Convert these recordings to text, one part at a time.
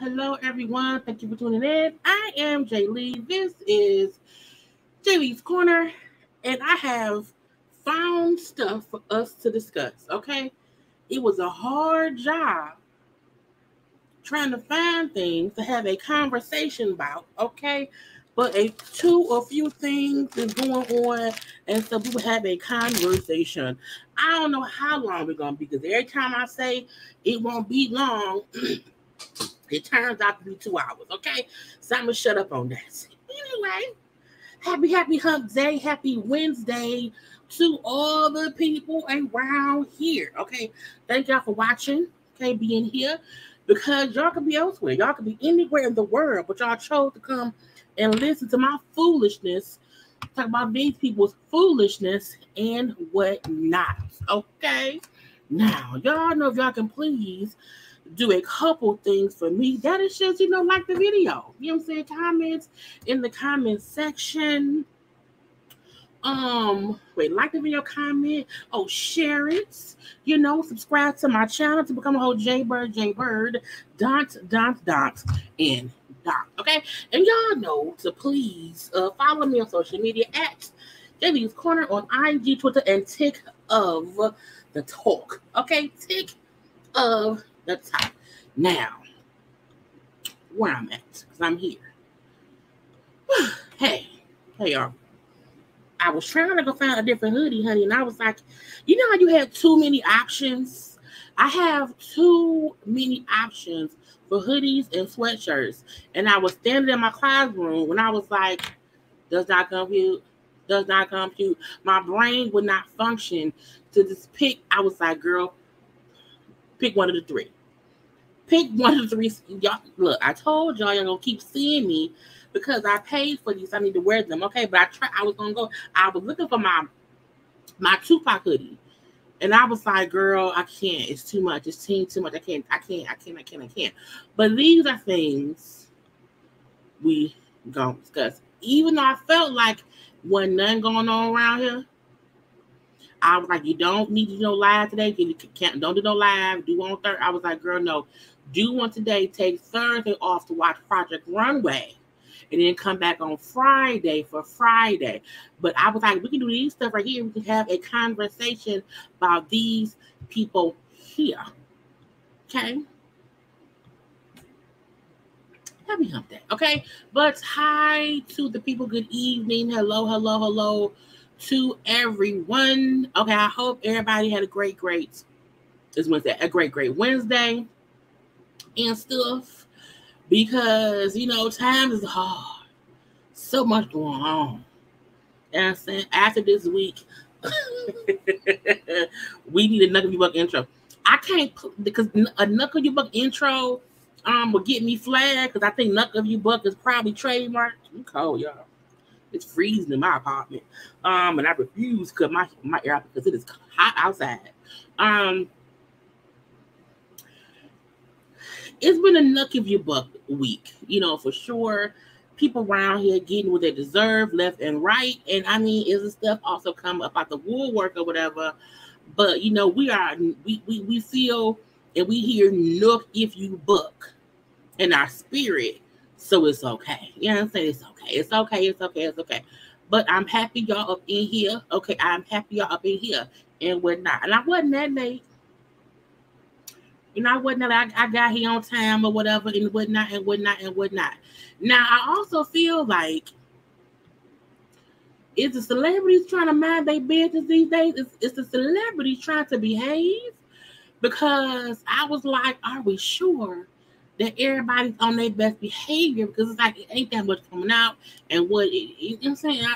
Hello, everyone. Thank you for tuning in. I am Jaylee. This is JayLeesCorner, and I have found stuff for us to discuss, okay? It was a hard job trying to find things to have a conversation about, okay? But a few things is going on, and so we will have a conversation. I don't know how long we're going to be, because every time I say it won't be long, it turns out to be 2 hours, okay? So I'm going to shut up on that. Anyway, happy hump day, happy Wednesday to all the people around here, okay? Thank y'all for watching, okay, being here, because y'all could be elsewhere. Y'all could be anywhere in the world, but y'all chose to come and listen to my foolishness, talk about these people's foolishness and whatnot, okay? Now, y'all know if y'all can please do a couple things for me. That is just, like the video. You know what I'm saying? Comments in the comment section. Like the video, comment. Oh, share it. Subscribe to my channel to become a whole JayBird, dot, and dot. Okay? And y'all know to please follow me on social media at JayLeesCorner on IG, Twitter, and Tick of the Talk. Okay? Tick of the top. Now, where I'm at, because I'm here. Hey, y'all. I was trying to go find a different hoodie, honey, and I was like, you know how you have too many options? I have too many options for hoodies and sweatshirts, and I was standing in my classroom when I was like, does not compute. My brain would not function to just pick. I was like, girl, pick one of the three. Pick one of the three. Y'all, look, I told y'all gonna keep seeing me because I paid for these. I need to wear them, okay? But I was looking for my Tupac hoodie, and I was like, girl, I can't. It's too much. It's too much. I can't. But these are things we gonna discuss. Even though I felt like wasn't nothing going on around here, I was like, you don't need to do no live today. Don't do no live. Do one on Thursday. I was like, girl, no. Do one today. Take Thursday off to watch Project Runway. and then come back on Friday for Friday. But I was like, we can do these stuff right here. We can have a conversation about these people here. Okay? Happy hump day. Okay? But hi to the people. Good evening. Hello, hello, hello to everyone. Okay, I hope everybody had a great Wednesday. A great Wednesday and stuff. Because, time is hard. So much going on. And I'm saying, after this week, we need a Knuckle You Buck intro. I can't, because a Knuckle You Buck intro will get me flagged, because I think Knuckle You Buck is probably trademarked. I'm cold, y'all. It's freezing in my apartment. And I refuse to cut my air out because it is hot outside. It's been a Knuckle You Buck week, for sure. People around here getting what they deserve, left and right. And I mean, is the stuff also come about the woodwork or whatever? But we feel and we hear Nook if you buck in our spirit, so it's okay. You know what I'm saying? It's okay. But I'm happy y'all up in here. Okay, I'm happy y'all up in here and whatnot. And I wasn't that late. I wasn't that I got here on time or whatever and whatnot. Now, I also feel like, is the celebrities trying to mind their business these days? Is the celebrities trying to behave? Because I was like, are we sure that everybody's on their best behavior? Because it's like, it ain't that much coming out. And what, you know what I'm saying?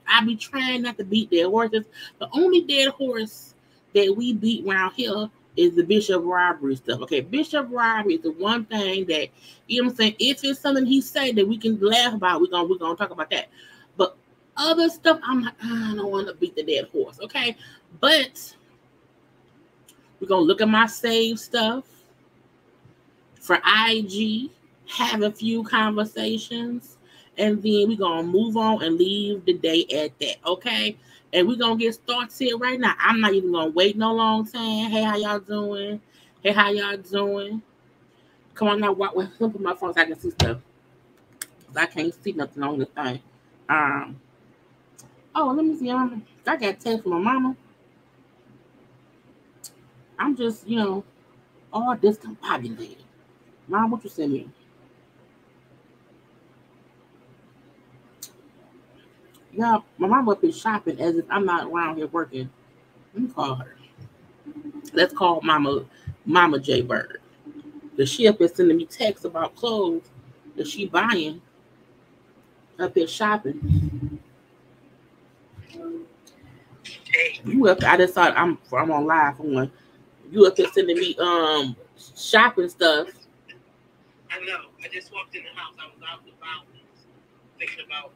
I be trying not to beat dead horses. The only dead horse that we beat around here is the Bishop robbery stuff. Okay, Bishop robbery is the one thing that, you know what I'm saying, if it's something he said that we can laugh about, we're gonna talk about that. But other stuff, I'm like, I don't want to beat the dead horse, okay? But we're gonna look at my saved stuff for IG, have a few conversations, and then we're gonna move on and leave the day at that, okay? And we're going to get started here right now. I'm not even going to wait no long time. Hey, how y'all doing? Come on now, let me put my phone so I can see stuff. I can't see nothing on this thing. Let me see. I got a text from my mama. I'm just, all discombobulated. Mom, what you send me? Yeah, my mom up here shopping as if I'm not around here working. Let me call her. Let's call Mama JayBird. The she up here sending me texts about clothes that she buying up here shopping. Hey. You up? I just thought I'm on live for one. You up here sending me shopping stuff. I know. I just walked in the house. I was out about thinking about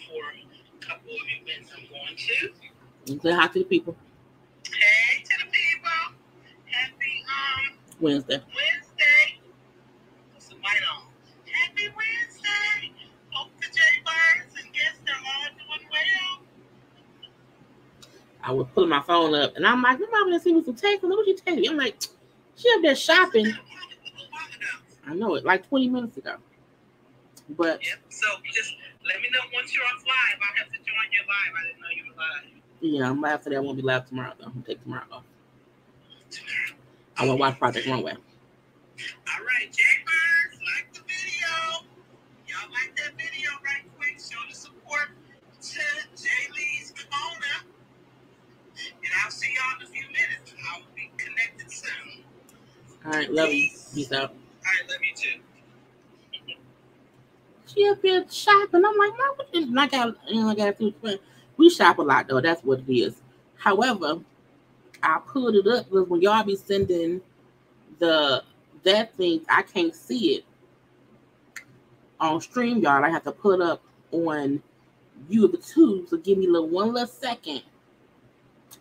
for a couple of events I'm going to. Say hi to the people. Hey to the people. Happy Wednesday. Put some light on. Happy Wednesday. Hope the JayBirds and guests are all doing well. I was pulling my phone up and I'm like, my mama didn't see me some text. What you texting me? I'm like, she up there shopping. I know it, like 20 minutes ago. But yep, so just let me know once you're off live. I'll have to join your live. I didn't know you were live. Yeah, after that, I won't be live tomorrow, though. I'm going to take tomorrow off. I want to watch Project Runway. All right, JayBirds, like the video. Y'all like that video right quick. Show the support to JayLeesCorner. And I'll see y'all in a few minutes. I'll be connected soon. All right, love you. Peace out. All right, love you too. She up here shopping. I'm like, Mom, what you? I got to. We shop a lot though. That's what it is. However, I pulled it up because when y'all be sending that thing, I can't see it on StreamYard. I have to pull it up on YouTube. So give me one little second.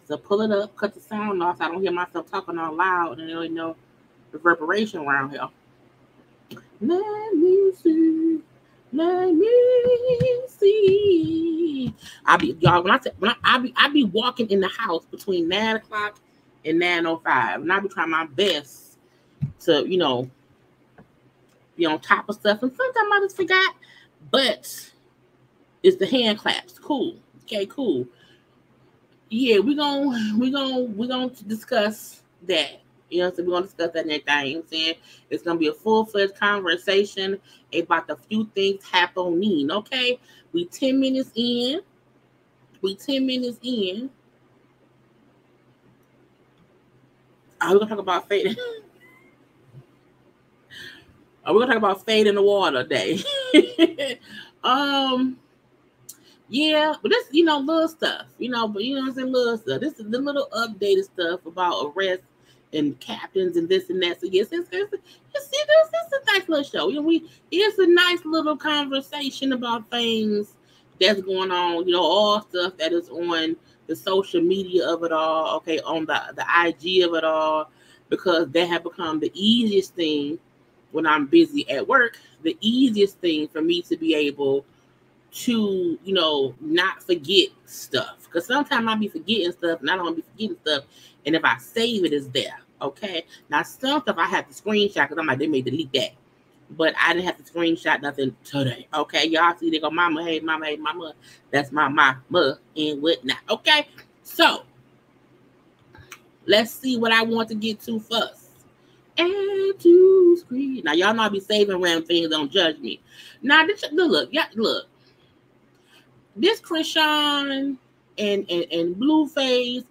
So pull it up, cut the sound off so I don't hear myself talking out loud and there ain't no reverberation around here. Let me see. I be walking in the house between 9 o'clock and 9:05, and I be trying my best to, be on top of stuff, and sometimes I just forgot. But it's the hand claps. Cool. Okay, cool. Yeah, we're gonna discuss that. You know what I'm saying? We're gonna discuss that and everything. You know what I'm saying? It's gonna be a full-fledged conversation about the few things happening. Okay? We 10 minutes in. Are we gonna talk about fade? Are we gonna talk about fade in the water day? Yeah, but this, little stuff, but you know what I'm saying, little stuff. This is the little updated stuff about arrests and captains and this and that. So yes, it's a nice little show. It's a nice little conversation about things that's going on. All stuff that is on the social media of it all. Okay, on the IG of it all, because that have become the easiest thing when I'm busy at work. The easiest thing for me to be able to not forget stuff, because sometimes I'll be forgetting stuff and I don't want to be forgetting stuff, and if I save it, it's there. Okay, now some stuff I have to screenshot because I'm like, they may delete that, but I didn't have to screenshot nothing today. Okay, y'all see, they go, mama, hey mama, that's my mama and whatnot. Okay, so let's see what I want to get to first. And to screen. Now y'all know I be saving random things, don't judge me. Now look. This Krishan and Blueface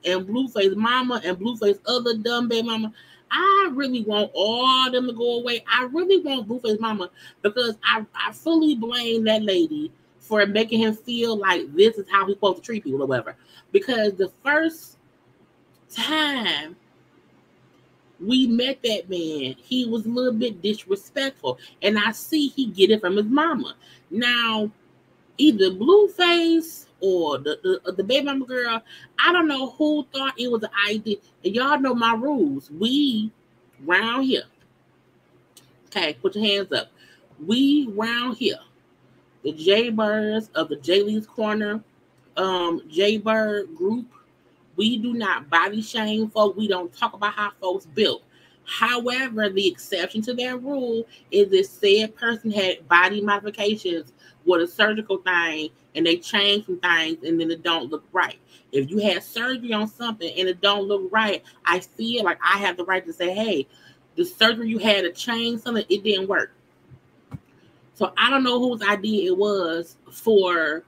mama and Blueface other dumb baby mama, I really want all of them to go away. I really want Blueface mama, because I fully blame that lady for making him feel like this is how he's supposed to treat people or whatever. Because the first time we met that man, he was a little bit disrespectful, and I see he get it from his mama. Now, either Blueface or the baby mama girl, I don't know who thought it was an idea. And y'all know my rules. We round here. Okay, put your hands up. We round here, the JayBirds of the JayLeesCorner JayBird group, we do not body shame folk. We don't talk about how folks built. However, the exception to that rule is if said person had body modifications with a surgical thing and they change some things and then it don't look right. If you had surgery on something and it don't look right, I feel like I have the right to say, hey, the surgery you had to change something, it didn't work. So I don't know whose idea it was for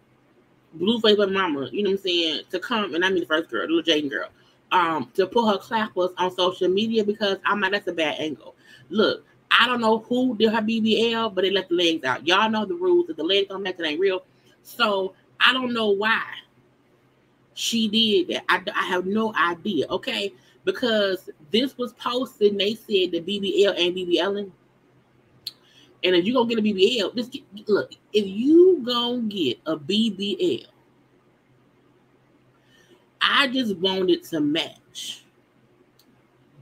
Blueface baby mama, you know what I'm saying, to come, and I mean the first girl, the little Jaden girl, to put her clappers on social media, because I'm like, that's a bad angle. Look, I don't know who did her BBL, but they left the legs out. Y'all know the rules. If the legs don't match, it ain't real. So I don't know why she did that. I have no idea, okay? Because this was posted and they said the BBL ain't BBLing. And if you gonna get a BBL, look, if you gonna get a BBL, I just want it to match.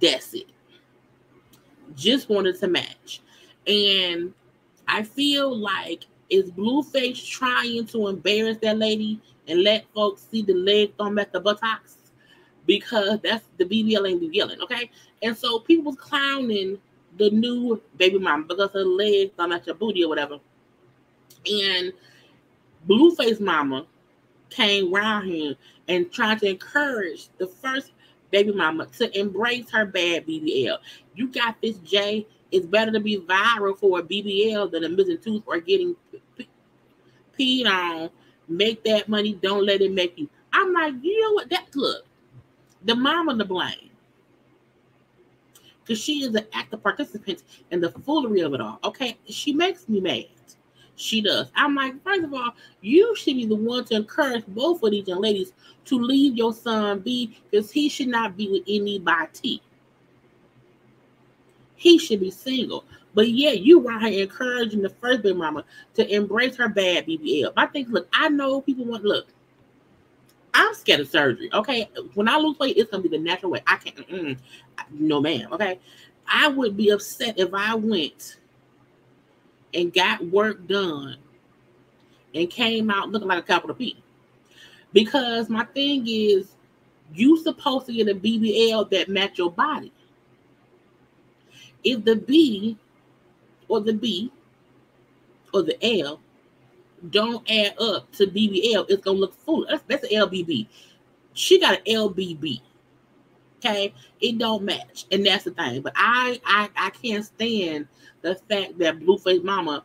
That's it. Just wanted to match. And I feel like is Blueface trying to embarrass that lady and let folks see the legs don't match the buttocks? Because that's the BBL ain't BBLing, okay? And so people was clowning the new baby mama because her legs don't match her booty or whatever. And Blueface mama came around here and tried to encourage the first baby mama to embrace her bad BBL. You got this, Jay. It's better to be viral for a BBL than a missing tooth or getting peed on. Make that money. Don't let it make you. I'm like, you know what? Look, the mama to blame. Because she is an active participant in the foolery of it all. Okay? She makes me mad. She does. I'm like, first of all, you should be the one to encourage both of these young ladies to leave your son be, because he should not be with anybody. He should be single. But yeah, you right here encouraging the first baby mama to embrace her bad BBL. I think, look, I know people want, look, I'm scared of surgery, okay? When I lose weight, it's going to be the natural way. I can't, no ma'am, okay? I would be upset if I went and got work done and came out looking like a capital P. Because my thing is, you supposed to get a BBL that match your body. If the B or the B or the L don't add up to BBL, it's gonna look foolish. That's an LBB. She got an LBB. Okay, it don't match, and that's the thing. But I can't stand the fact that Blueface Mama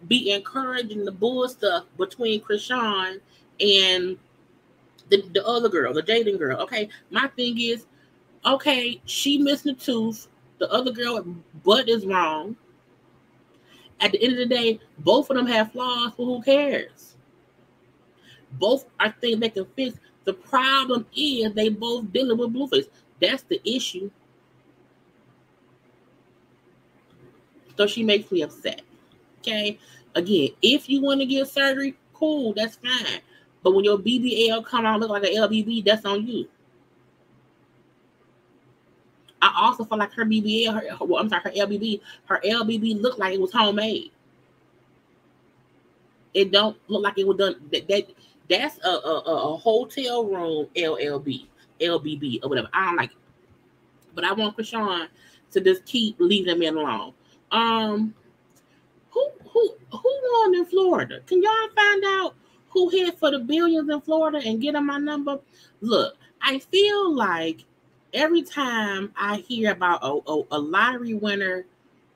be encouraging the bull stuff between Krishan and the other girl, the Jaden girl. Okay, my thing is, okay, she missing a tooth. The other girl butt is wrong. At the end of the day, both of them have flaws, but who cares? Both are things they can fix. The problem is they both dealing with Blueface. That's the issue. So she makes me upset. Okay? Again, if you want to get surgery, cool, that's fine. But when your BBL come out and look like an LBB, that's on you. I also feel like her BBL, her LBB looked like it was homemade. It don't look like it was done. That's a hotel room LBB or whatever. I don't like it. But I want Krishan to just keep leaving them in alone. Who won in Florida? Can y'all find out who hit for the billions in Florida and get them my number? Look, I feel like every time I hear about a lottery winner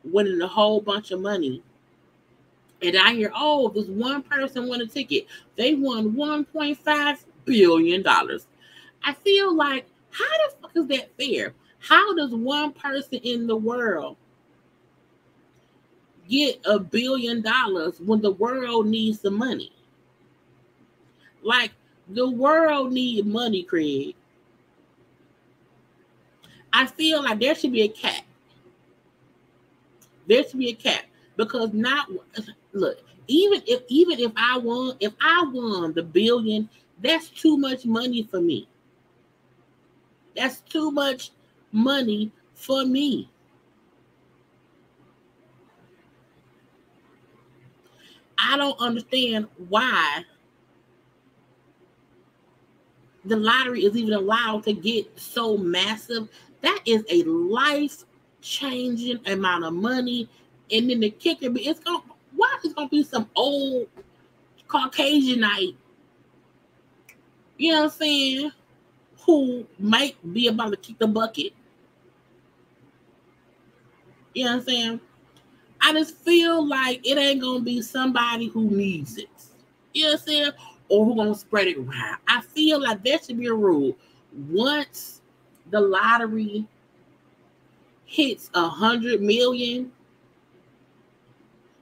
winning a whole bunch of money, and I hear, oh, this one person won a ticket. They won $1.5 billion. I feel like, how the fuck is that fair? How does one person in the world get $1 billion when the world needs the money? Like, the world needs money, Craig. I feel like there should be a cap. There should be a cap. Because look, even if I won the $1 billion, that's too much money for me. That's too much money for me. I don't understand why the lottery is even allowed to get so massive. That is a life-changing amount of money. And then the kicker, why is gonna be some old Caucasianite, you know what I'm saying, who might be about to kick the bucket. You know what I'm saying? I just feel like it ain't gonna be somebody who needs it. You know what I'm saying? Or who gonna spread it around. I feel like there should be a rule. Once the lottery hits 100 million,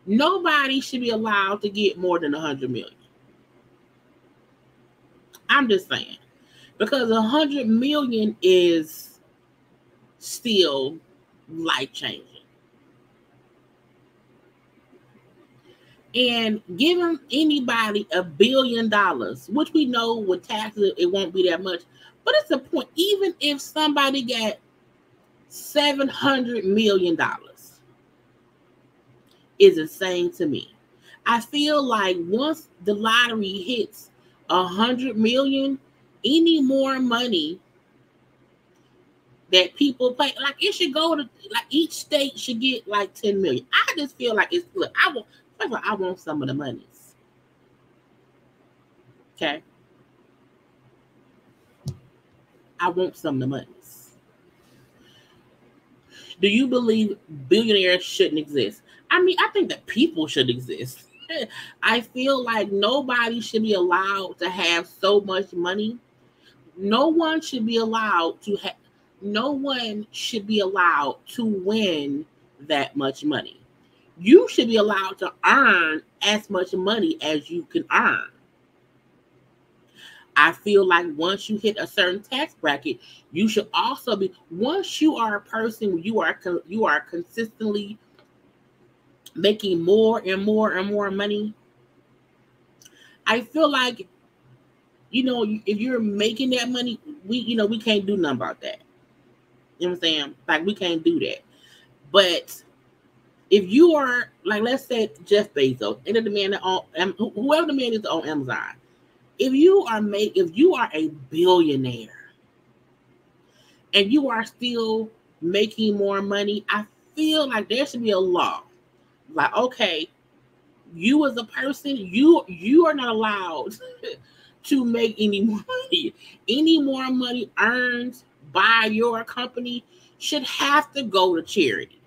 nobody should be allowed to get more than 100 million. I'm just saying. Because 100 million is still life-changing. And giving anybody $1 billion, which we know with taxes, it won't be that much. But it's a point. Even if somebody got $700 million, is insane to me. I feel like once the lottery hits 100 million, any more money that people pay, like it should go to, like each state should get like 10 million. I just feel like it's, look, I want some of the monies. Okay. I want some of the monies. Do you believe billionaires shouldn't exist? I mean, I think that people should exist. I feel like nobody should be allowed to have so much money. No one should be allowed to win that much money. You should be allowed to earn as much money as you can earn. I feel like once you hit a certain tax bracket, you should also be, once you are a person, you are consistently making more and more and more money. I feel like, if you're making that money, we can't do nothing about that. You know what I'm saying? Like, we can't do that. But if you are, like, let's say Jeff Bezos, and the man that whoever the man is on Amazon, if you are a billionaire and you are still making more money, I feel like there should be a law Like, okay, you as a person, you are not allowed to make any more money. Any more money earned by your company should have to go to charity.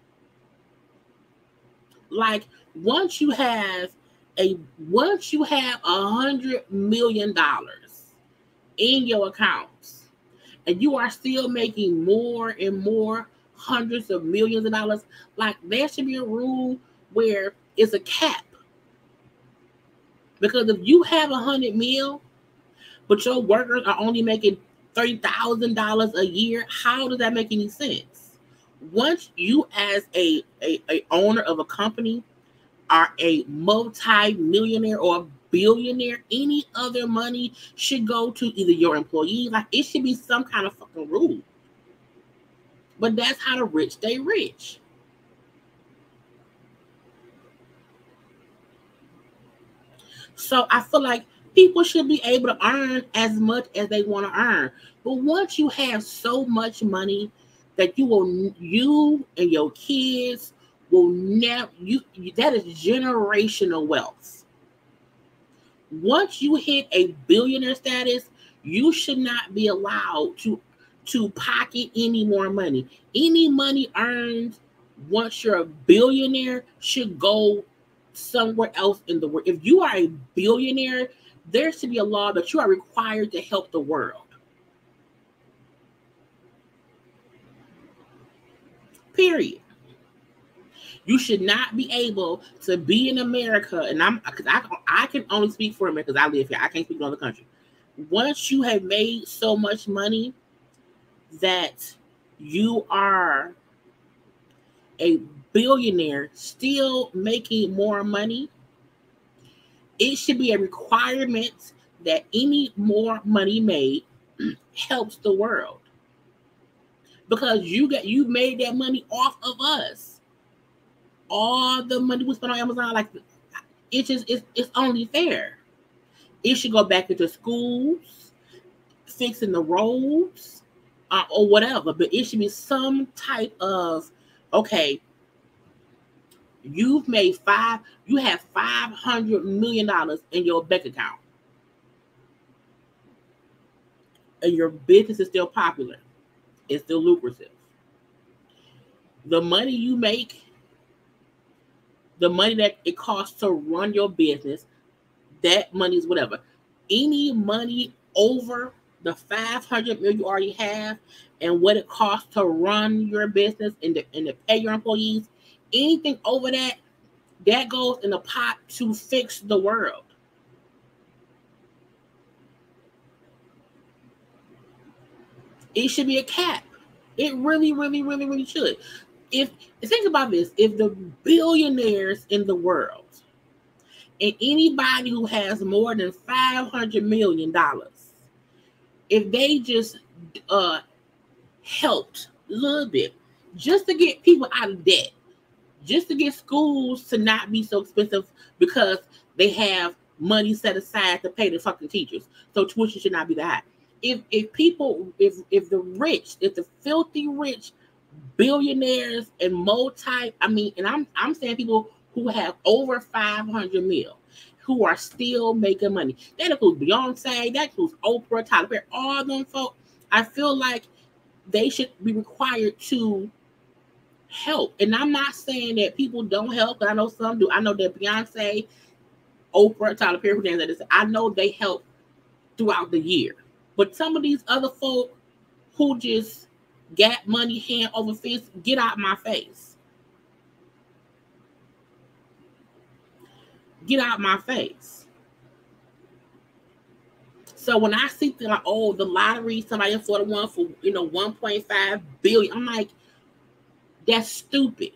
Like, once you have $100 million in your accounts, and you are still making more and more hundreds of millions of dollars, like, there should be a rule where it's a cap. Because if you have 100 mil, but your workers are only making $30,000 a year, how does that make any sense? Once you, as a owner of a company, are a multi-millionaire or a billionaire, any other money should go to either your employees. Like, it should be some kind of fucking rule. But that's how the rich stay rich. So I feel like people should be able to earn as much as they want to earn. But once you have so much money that you and your kids will never, that is generational wealth. Once you hit a billionaire status, you should not be allowed to pocket any more money. Any money earned once you're a billionaire should go somewhere else in the world. If you are a billionaire, there should be a law that you are required to help the world. Period. You should not be able to be in America, and I can only speak for America because I live here. I can't speak for another country. Once you have made so much money that you are a billionaire still making more money, it should be a requirement that any more money made helps the world. Because you made that money off of us. All the money we spent on Amazon, like, it's only fair. It should go back into schools, fixing the roads, or whatever. But it should be some type of, okay, you have $500 million in your bank account, and your business is still popular. It's still lucrative. The money you make, the money that it costs to run your business, that money is whatever. Any money over the $500 million you already have, and what it costs to run your business and to pay your employees, anything over that goes in the pot to fix the world. It should be a cap. It really, really, really, really should. Think about this, if the billionaires in the world and anybody who has more than $500 million, if they just helped a little bit just to get people out of debt, just to get schools to not be so expensive because they have money set aside to pay the fucking teachers, so tuition should not be that high. If the filthy rich billionaires and I'm saying people who have over 500 mil, who are still making money. That includes Beyonce, that includes Oprah, Tyler Perry, all them folk. I feel like they should be required to help. And I'm not saying that people don't help, but I know some do. I know that Beyonce, Oprah, Tyler Perry, I know they help throughout the year. But some of these other folk who just got money hand over fist, get out my face. Get out my face. So when I see things like, oh, the lottery, somebody for the one for 1.5 billion, I'm like, that's stupid.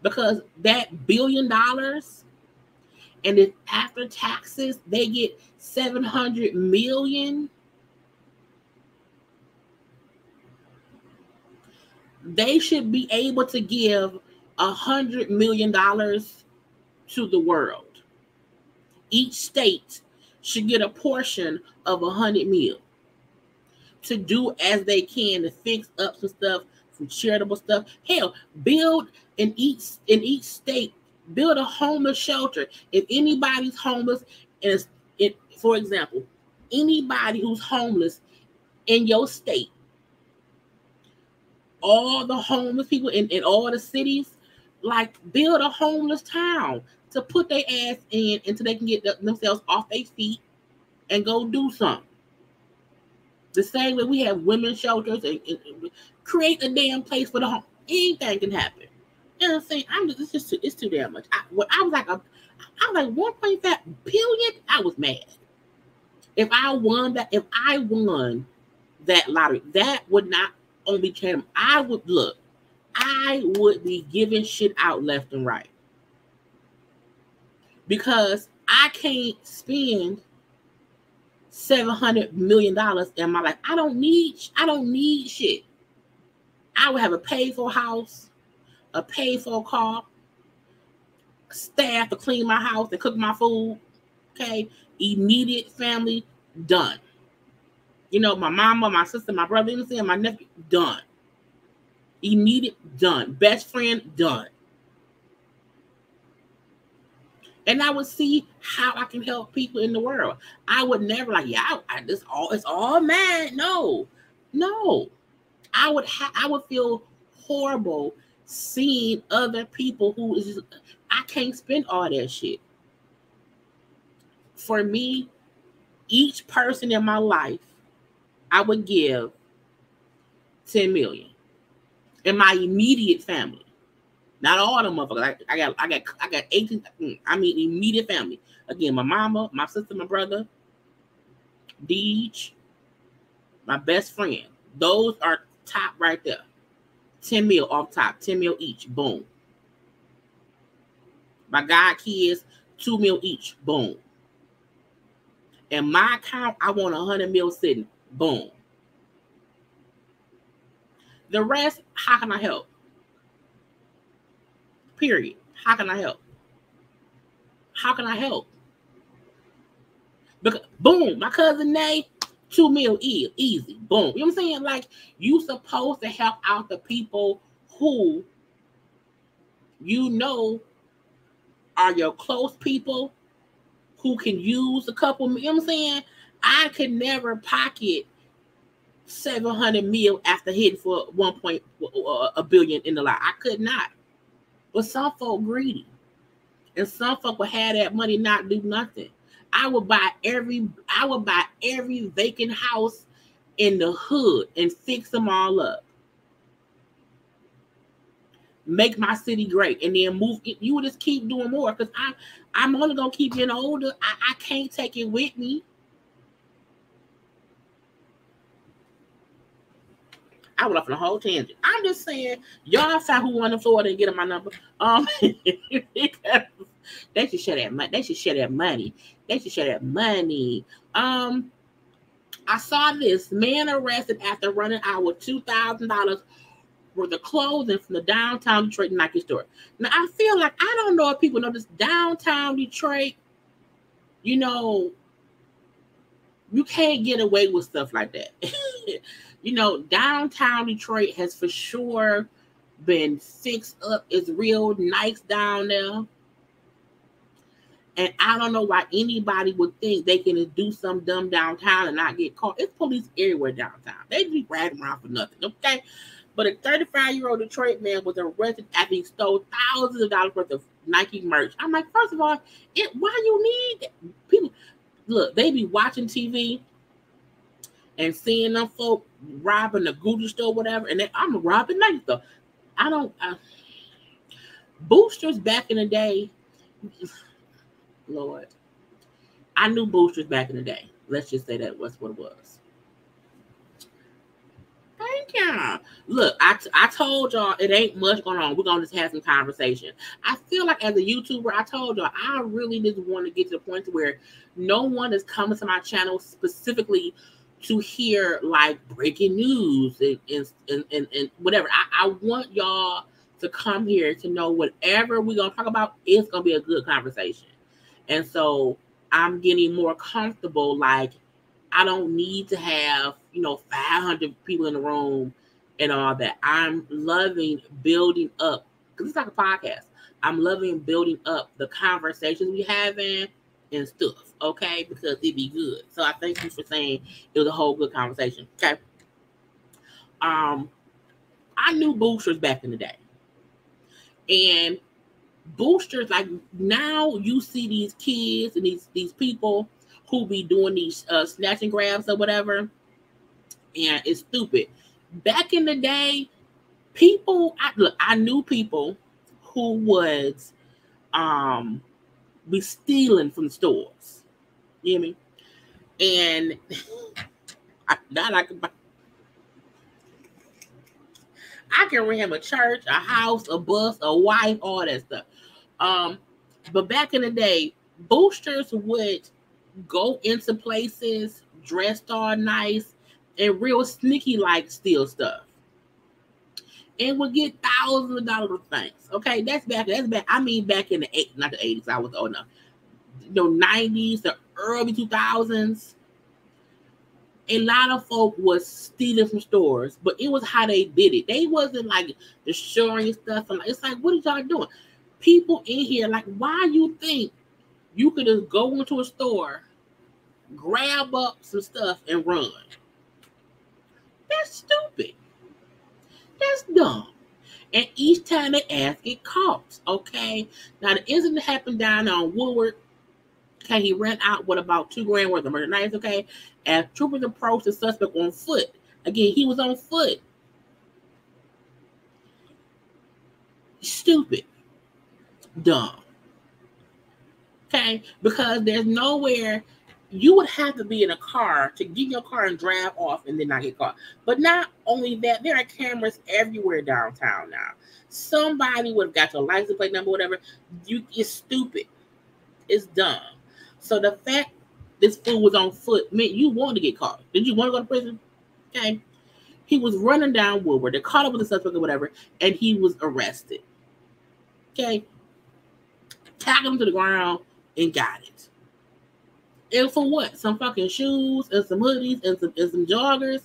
Because that $1 billion, and then after taxes, they get 700 million. They should be able to give $100 million to the world. Each state should get a portion of 100 million to do as they can to fix up some stuff, some charitable stuff. Hell, build in each state Build a homeless shelter. If anybody's homeless, and for example, anybody who's homeless in your state, all the homeless people in all the cities, like build a homeless town to put their ass in until they can get themselves off their feet and go do something. The same way we have women's shelters and create a damn place for the home. Anything can happen. You know what I'm saying? It's too damn much. I was like 1.5 billion. I was mad. If I won that lottery, that would not only change. I would be giving shit out left and right. Because I can't spend $700 million in my life. I don't need shit. I would have a paid for house, a paid for car, staff to clean my house and cook my food. Okay, immediate family done. You know, my mama, my sister, my brother, my nephew done. Immediate done. Best friend done. And I would see how I can help people in the world. I would never it's all mad. No. I would feel horrible seeing other people who is I can't spend all that shit. For me, each person in my life, I would give 10 million in my immediate family. Not all them motherfuckers. I got 18. I mean, immediate family. Again, my mama, my sister, my brother, Deej, my best friend. Those are top right there. 10 mil off top. 10 mil each. Boom. My god kids, 2 mil each. Boom. In my account, I want 100 mil sitting. Boom. The rest, how can I help? Period. How can I help? How can I help? Because, boom, my cousin Nay, 2 mil easy. Boom. You know what I'm saying? Like, you supposed to help out the people who you know are your close people who can use a couple. You know what I'm saying? I could never pocket 700 mil after hitting for 1.1 billion in the lot. I could not. But some folk greedy. And some folk will have that money not do nothing. I would buy every vacant house in the hood and fix them all up. Make my city great. And then move. You would just keep doing more. Because I'm only gonna keep getting older. I can't take it with me. I went off on a whole tangent. I'm just saying, y'all find who won in Florida and get them my number. They should share that money. They should share that money. I saw this man arrested after running out with $2,000 worth of clothing from the downtown Detroit Nike store. Now I feel like I don't know if people know this downtown Detroit. You know, you can't get away with stuff like that. You know, downtown Detroit has for sure been fixed up. It's real nice down there. And I don't know why anybody would think they can do something dumb downtown and not get caught. It's police everywhere downtown. They be riding around for nothing, okay? But a 35-year-old Detroit man was arrested after he stole thousands of dollars worth of Nike merch. I'm like, first of all, why you need that? People, look, they be watching TV and seeing them folk robbing the Gucci store, whatever, and I'm robbing Nike store. Boosters back in the day, Lord, I knew boosters back in the day. Let's just say that was what it was. Thank you. Look, I told y'all it ain't much going on. We're gonna just have some conversation. I feel like as a YouTuber, I told y'all I really just want to get to the point where no one is coming to my channel specifically to hear like breaking news and whatever. I want y'all to come here to know whatever we're gonna talk about, it's gonna be a good conversation. And so I'm getting more comfortable. Like, I don't need to have 500 people in the room and all that. I'm loving building up, because it's like a podcast, I'm loving building up the conversations we having and stuff, okay? Because it be good. So I thank you for saying it was a whole good conversation. Okay. I knew boosters back in the day. And boosters, like now you see these kids and these people who be doing these snatch and grabs or whatever, and it's stupid. Back in the day, I knew people who would be stealing from stores. You hear me? And I can ram a church, a house, a bus, a wife, all that stuff. But back in the day, boosters would go into places dressed all nice and real sneaky like steal stuff. And would get thousands of dollars of things. Okay, that's back. I mean, back in the not the 80s. I was old enough. 90s, the early 2000s. A lot of folk was stealing from stores, but it was how they did it. They wasn't like destroying stuff. And it's like, what are y'all doing? People in here, like, why you think you could just go into a store, grab up some stuff, and run? That's stupid. That's dumb. And each time they ask, it costs. Okay. Now the incident happened down on Woodward. Okay, he ran out with about $2,000 worth of merchandise. Okay, as troopers approached the suspect on foot. Again, he was on foot. Stupid. Dumb. Okay, because there's nowhere you would have to be in a car to get your car and drive off and then not get caught. But not only that, there are cameras everywhere downtown now. Somebody would have got your license plate number, whatever. It's stupid. It's dumb. So the fact this fool was on foot meant you wanted to get caught. Did you want to go to prison? Okay. He was running down Woodward. They caught up with the suspect or whatever, and he was arrested. Okay. Tackled him to the ground and got it. And for what? Some fucking shoes and some hoodies and some joggers.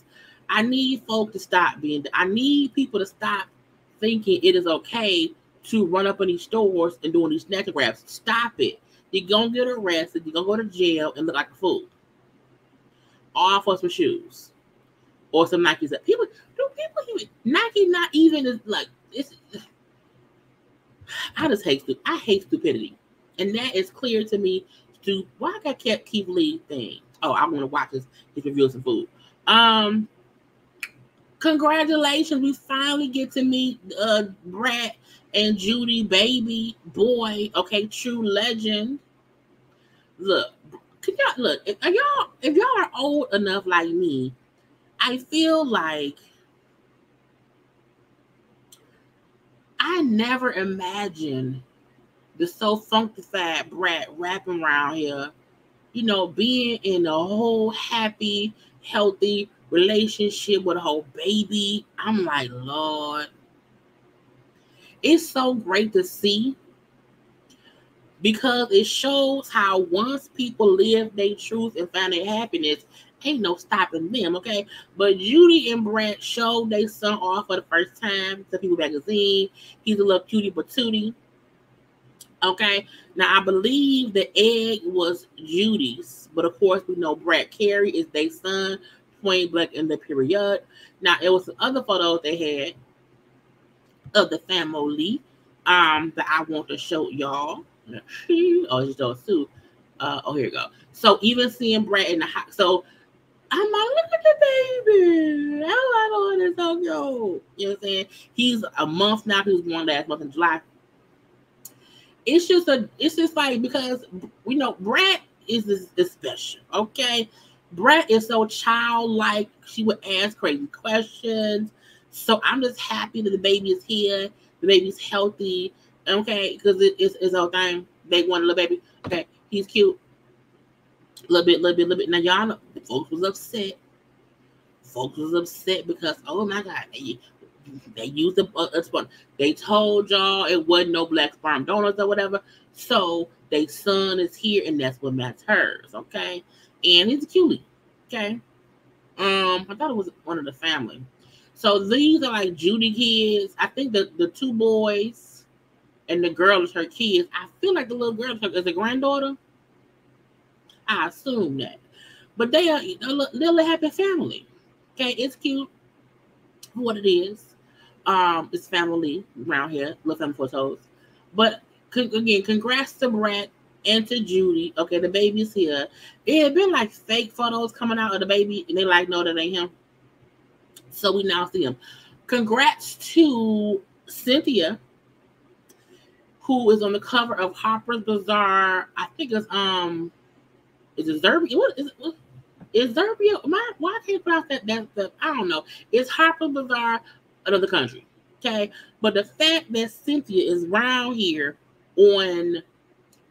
I need folk to stop I need people to stop thinking it is okay to run up in these stores and doing these snatch and grabs. Stop it. You're going to get arrested. You're going to go to jail and look like a fool. All for some shoes. Or some Nikes. Nike not even is like, I hate stupidity. And that is clear to me. Why I kept Keith Lee thing? Oh, I want to watch his review of some food. Congratulations. We finally get to meet Brat and Judy, baby boy. Okay, true legend. Look, if y'all are old enough like me, I feel like I never imagined the so funkified Brat rapping around here, being in a whole happy, healthy relationship with a whole baby. I'm like, Lord. It's so great to see because it shows how once people live their truth and find their happiness, ain't no stopping them, okay? But Judy and Brat showed their son off for the first time to People Magazine. He's a little cutie patootie. Okay, now I believe the egg was Judy's, but of course we know Brat Carey is their son, point blank in the period. Now it was some other photos they had of the family that I want to show y'all. Oh, it's those two. Here you go. So even seeing Brat in the house, so I'm like, look at the baby. Oh my God, it's so cute. You know what I'm saying? He's a month now. He was born last month in July. It's just like, because we know Brat is special, okay? Brat is so childlike. She would ask crazy questions. So I'm just happy that the baby is here. The baby's healthy, okay? Because it's our thing. They want a little baby. Okay, he's cute. A little bit. Now y'all know, folks was upset. Because, oh my God, they used a sperm. They told y'all it wasn't no black sperm donors or whatever. So their son is here, and that's what matters, okay? And he's a cutie, okay? I thought it was one of the family. So these are like Judy kids. I think the two boys and the girl is her kids. I feel like the little girl is a granddaughter. I assume that. But they are a little happy family. Okay, it's cute for what it is. It's family around here. Look them for toes. But again, congrats to Brett and to Judy. Okay, the baby's here. It had been like fake photos coming out of the baby, and they like, no, that ain't him. So we now see him. Congrats to Cynthia, who is on the cover of Harper's Bazaar. I think it's is it Zerbia? What is it? Is Zerbia? Why can't I pronounce that? I don't know. It's Harper's Bazaar, another country. Okay, but the fact that Cynthia is around here on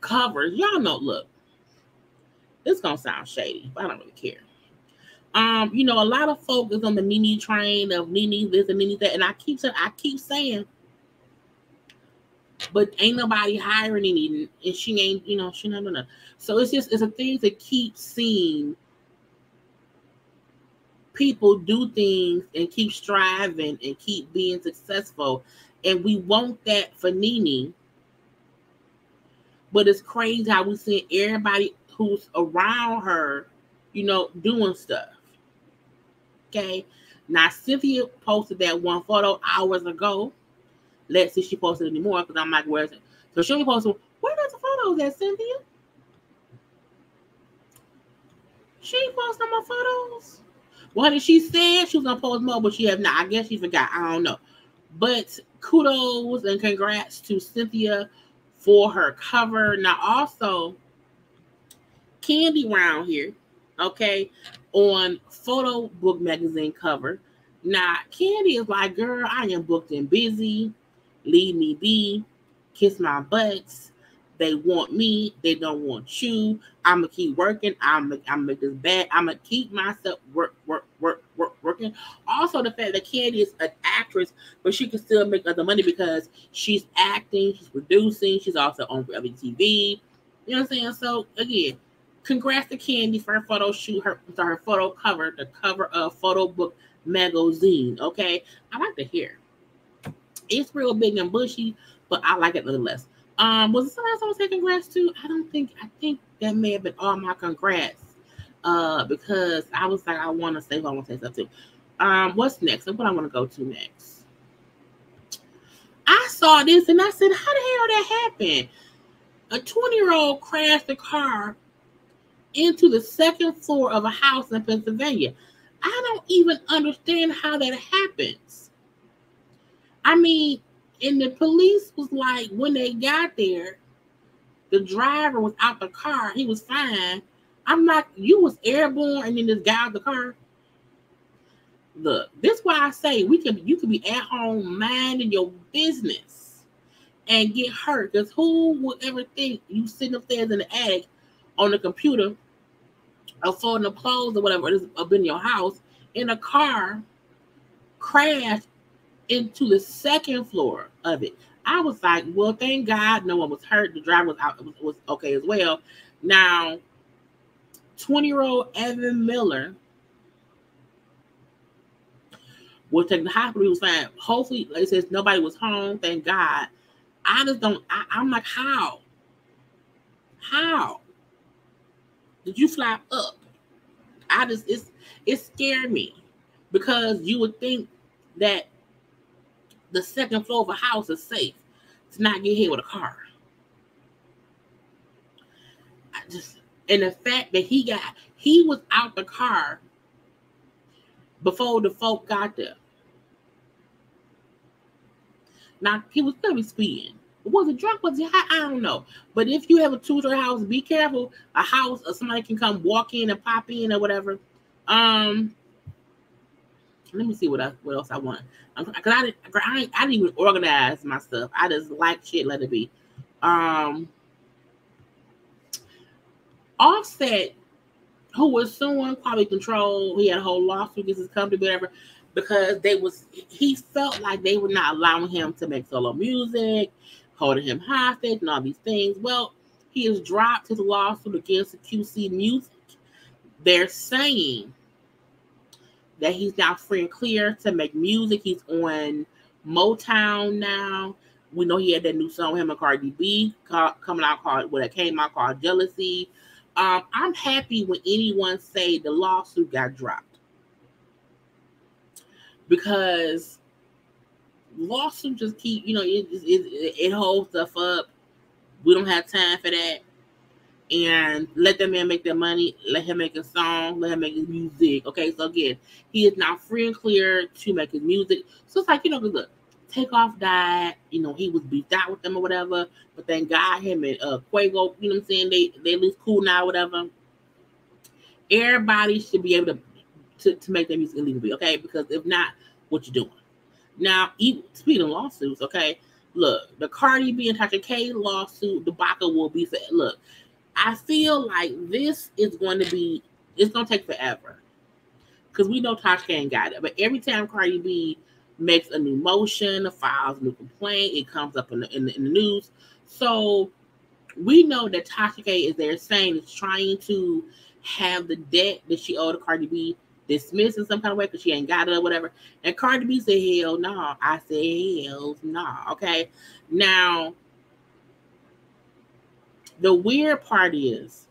covers, y'all know. Look, it's gonna sound shady, but I don't really care. A lot of folks is on the Nene train of Nene this and Nene that, and I keep saying, but ain't nobody hiring Nene, and she ain't, she not. So it's a thing to keep seeing people do things and keep striving and keep being successful, and we want that for Nene. But it's crazy how we see everybody who's around her, doing stuff. Okay, now Cynthia posted that one photo hours ago. Let's see if she posted anymore, because I'm like, where's it? So she only posted, where are the photos at, Cynthia? She ain't posted no more photos. Well, honey, she said she was gonna post more, but she have not. I guess she forgot. I don't know. But kudos and congrats to Cynthia for her cover. Now also, Candy around here, okay, on Photo Book Magazine cover. Now, Candy is like, girl, I am booked and busy. Leave me be. Kiss my butts. They want me. They don't want you. I'm going to keep working. I'm going to make this bad. I'm going to keep myself working. Also, the fact that Candy is an actress, but she can still make other money because she's acting, she's producing, she's also on reality TV. You know what I'm saying? So, again, congrats to Candy for her photo shoot, her photo cover, the cover of Photo Book Magazine. Okay? I like the hair. It's real big and bushy, but I like it nonetheless. Was it somebody else I was saying congrats to? I think that may have been all my congrats. Because I was like, I want to say stuff too. What's next? What I want to go to next? I saw this and I said, how the hell that happened? A 20-year-old crashed a car into the second floor of a house in Pennsylvania. I don't even understand how that happens. I mean, and the police was like, when they got there, the driver was out the car. He was fine. I'm like, you was airborne and then this guy out the car. Look, this is why I say you could be at home minding your business and get hurt. Because who would ever think you sitting upstairs in the attic on the computer or folding the clothes or whatever it is up in your house in a car crashed into the second floor of it. I was like, well, thank God no one was hurt. The driver was out, was okay as well. Now, 20-year-old Evan Miller was taken to the hospital. He was fine. Hopefully, like it says, nobody was home. Thank God. I just don't. I'm like, how? How did you fly up? It scared me because you would think that the second floor of a house is safe to not get hit with a car. And the fact that he was out the car before the folk got there. Now, he was probably speeding. Was it drunk? Was it high? I don't know. But if you have a two-story house, be careful. A house or somebody can come walk in and pop in or whatever. Let me see what else I want. Because I didn't even organize my stuff. I just like shit, let it be. Offset, who was suing Quality Control, he had a whole lawsuit against his company, whatever, because he felt like they were not allowing him to make solo music, holding him hostage, and all these things. Well, he has dropped his lawsuit against the QC Music. They're saying that he's now free and clear to make music. He's on Motown now. We know he had that new song with him and Cardi B coming out called what it came out called Jealousy. I'm happy when anyone say the lawsuit got dropped, because lawsuits just keep, it holds stuff up. We don't have time for that. And let that man make their money. Let him make a song. Let him make his music. Okay, so again, he is now free and clear to make his music. So it's like, look, Takeoff died. He was beefed out with them or whatever. But thank God him and Quavo, you know what I'm saying? They at least cool now, whatever. Everybody should be able to make their music illegally, okay? Because if not, what you doing? Now, speaking of lawsuits, okay, look, the Cardi B and Tasha K lawsuit debacle will be said. Look, I feel like this is going to take forever, because we know Tasha K ain't got it. But every time Cardi B makes a new motion, files a new complaint, it comes up in the news. So we know that Tasha K is there saying it's trying to have the debt that she owed to Cardi B dismissed in some kind of way because she ain't got it or whatever. And Cardi B said, hell no. I said, hell no. Okay. Now, the weird part is,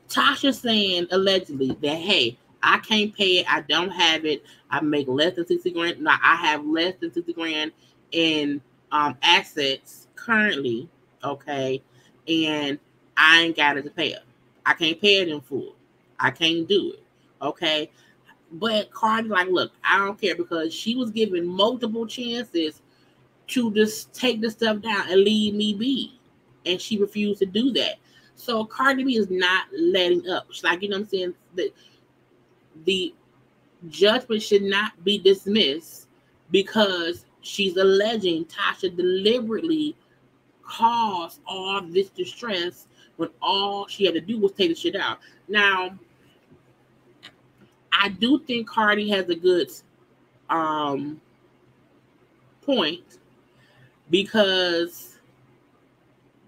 Tasha saying allegedly that, hey, I can't pay it. I don't have it. I make less than 60 grand. Now, I have less than 60 grand in assets currently. Okay. And I ain't got it to pay it. I can't pay it in full. I can't do it. Okay. But Cardi, like, look, I don't care, because she was given multiple chances to just take the stuff down and leave me be. And she refused to do that. So Cardi B is not letting up. She's like, what I'm saying? The judgment should not be dismissed because she's alleging Tasha deliberately caused all this distress when all she had to do was take the shit out. Now, I do think Cardi has a good point, because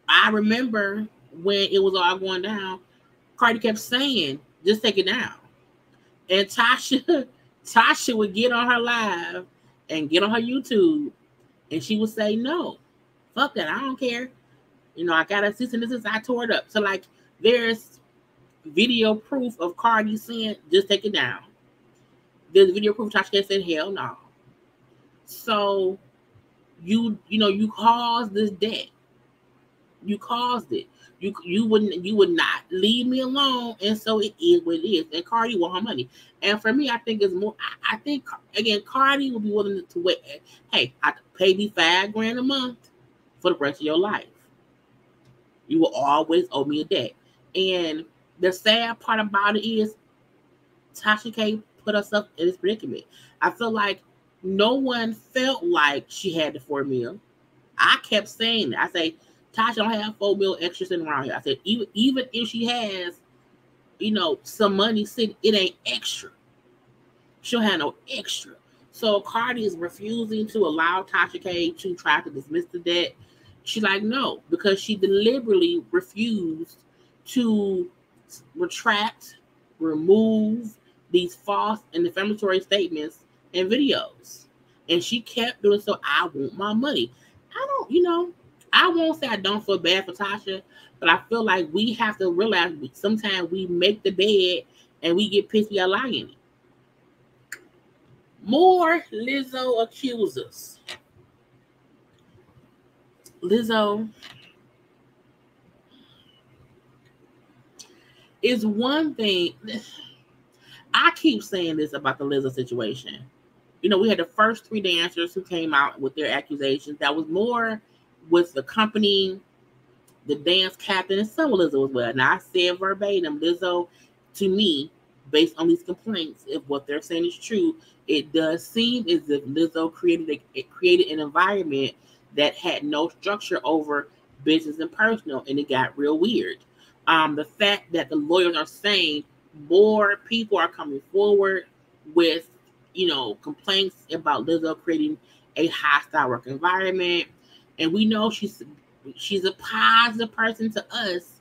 I remember when it was all going down, Cardi kept saying, just take it down. And Tasha would get on her live and get on her YouTube, and she would say, no, fuck that, I don't care. I got a cease and desist, I tore it up. So, like, there's video proof of Cardi saying, just take it down. There's video proof Tasha said, hell no. So, you caused this debt. You caused it. You would not leave me alone, and so it is what it is. And Cardi want her money. And for me, I think it's more. I think again, Cardi will be willing to wait. Hey, I pay me $5 grand a month for the rest of your life. You will always owe me a debt. And the sad part about it is, Tasha K put herself in this predicament. I feel like no one felt like she had the $4 million. I kept saying that. I say, Tasha don't have $4 million extra sitting around here. I said, even if she has, some money sitting, it ain't extra. She'll have no extra. So Cardi is refusing to allow Tasha K to try to dismiss the debt. She's like, no, because she deliberately refused to retract, remove these false and defamatory statements and videos. And she kept doing so. I want my money. I won't say I don't feel bad for Tasha, but I feel like we have to realize sometimes we make the bed and we get pissed we are lying in it. More Lizzo accusers. Lizzo is one thing. I keep saying this about the Lizzo situation. We had the first 3 dancers who came out with their accusations. That was more with the company, the dance captain, and some of Lizzo as well. And I said verbatim, Lizzo, to me, based on these complaints, if what they're saying is true, it does seem as if Lizzo created an environment that had no structure over business and personal, and it got real weird. The fact that the lawyers are saying more people are coming forward with, complaints about Lizzo creating a hostile work environment. And we know she's a positive person to us,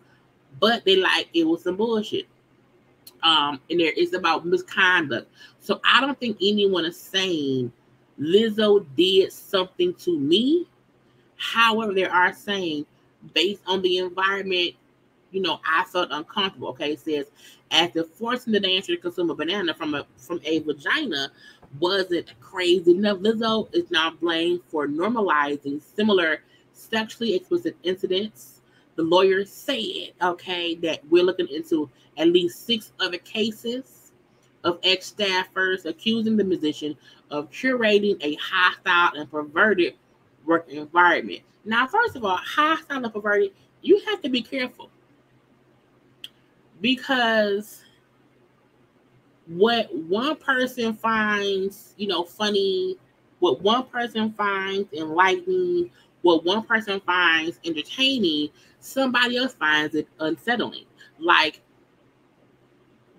but they like it was some bullshit. And there it's about misconduct. So I don't think anyone is saying Lizzo did something to me. However, they are saying based on the environment, I felt uncomfortable. Okay, it says after forcing the dancer to consume a banana from a vagina wasn't crazy enough. Lizzo is now blamed for normalizing similar sexually explicit incidents. The lawyer said, okay, that we're looking into at least 6 other cases of ex-staffers accusing the musician of curating a hostile and perverted work environment. Now, first of all, hostile and perverted, you have to be careful. Because what one person finds, funny, what one person finds enlightening, what one person finds entertaining, somebody else finds it unsettling. Like,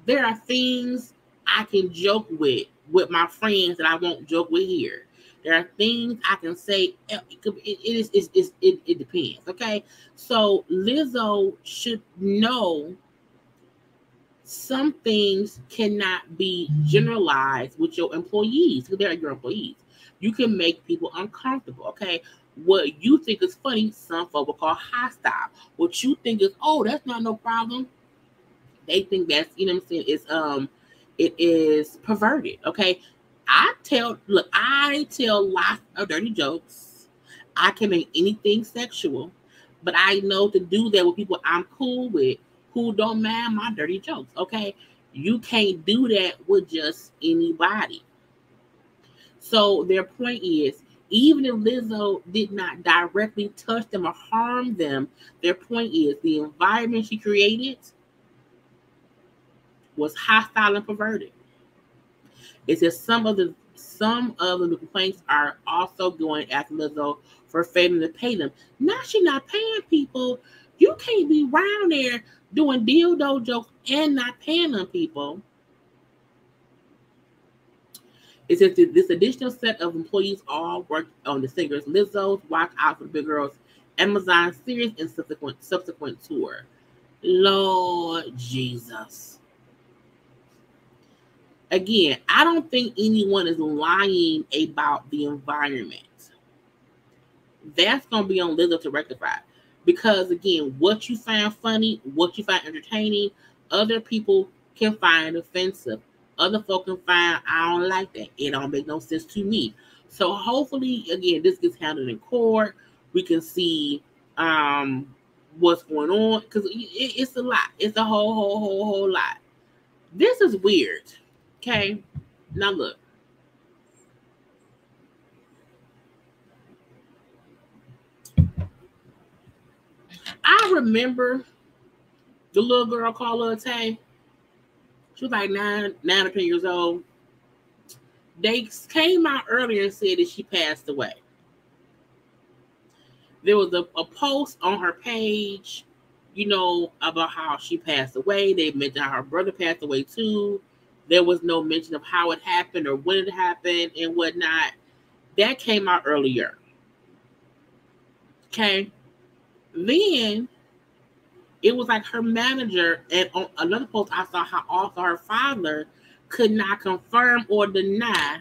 there are things I can joke with my friends that I won't joke with here. There are things I can say. It depends. Okay, so Lizzo should know some things cannot be generalized with your employees because they're your employees. You can make people uncomfortable. Okay, what you think is funny, some folk will call hostile. What you think is, oh, that's not no problem, they think that's, what I'm saying, it is perverted. Okay, I tell lots of dirty jokes. I can make anything sexual, but I know to do that with people I'm cool with who don't mind my dirty jokes. Okay, you can't do that with just anybody. So their point is, even if Lizzo did not directly touch them or harm them, their point is the environment she created was hostile and perverted. It says some of the complaints are also going after Lizzo for failing to pay them. Now she's not paying people. You can't be around there doing dildo jokes and not paying them people. It says this additional set of employees all worked on the singer's Lizzo's Watch Out for the Big Girls Amazon series and subsequent tour. Lord Jesus. Again, I don't think anyone is lying about the environment. That's going to be on Lizzo to rectify. Because, again, what you find funny, what you find entertaining, other people can find offensive. Other folk can find, I don't like that. It don't make no sense to me. So, hopefully, again, this gets handled in court. We can see what's going on. Because it's a lot. It's a whole lot. This is weird. Okay? Now, look. I remember the little girl Karla Pace. She was like 9 or 10 years old. They came out earlier and said that she passed away. There was a post on her page, about how she passed away. They mentioned how her brother passed away too. There was no mention of how it happened or when it happened and whatnot. That came out earlier. Okay. Then it was like her manager, and on another post I saw how also her father could not confirm or deny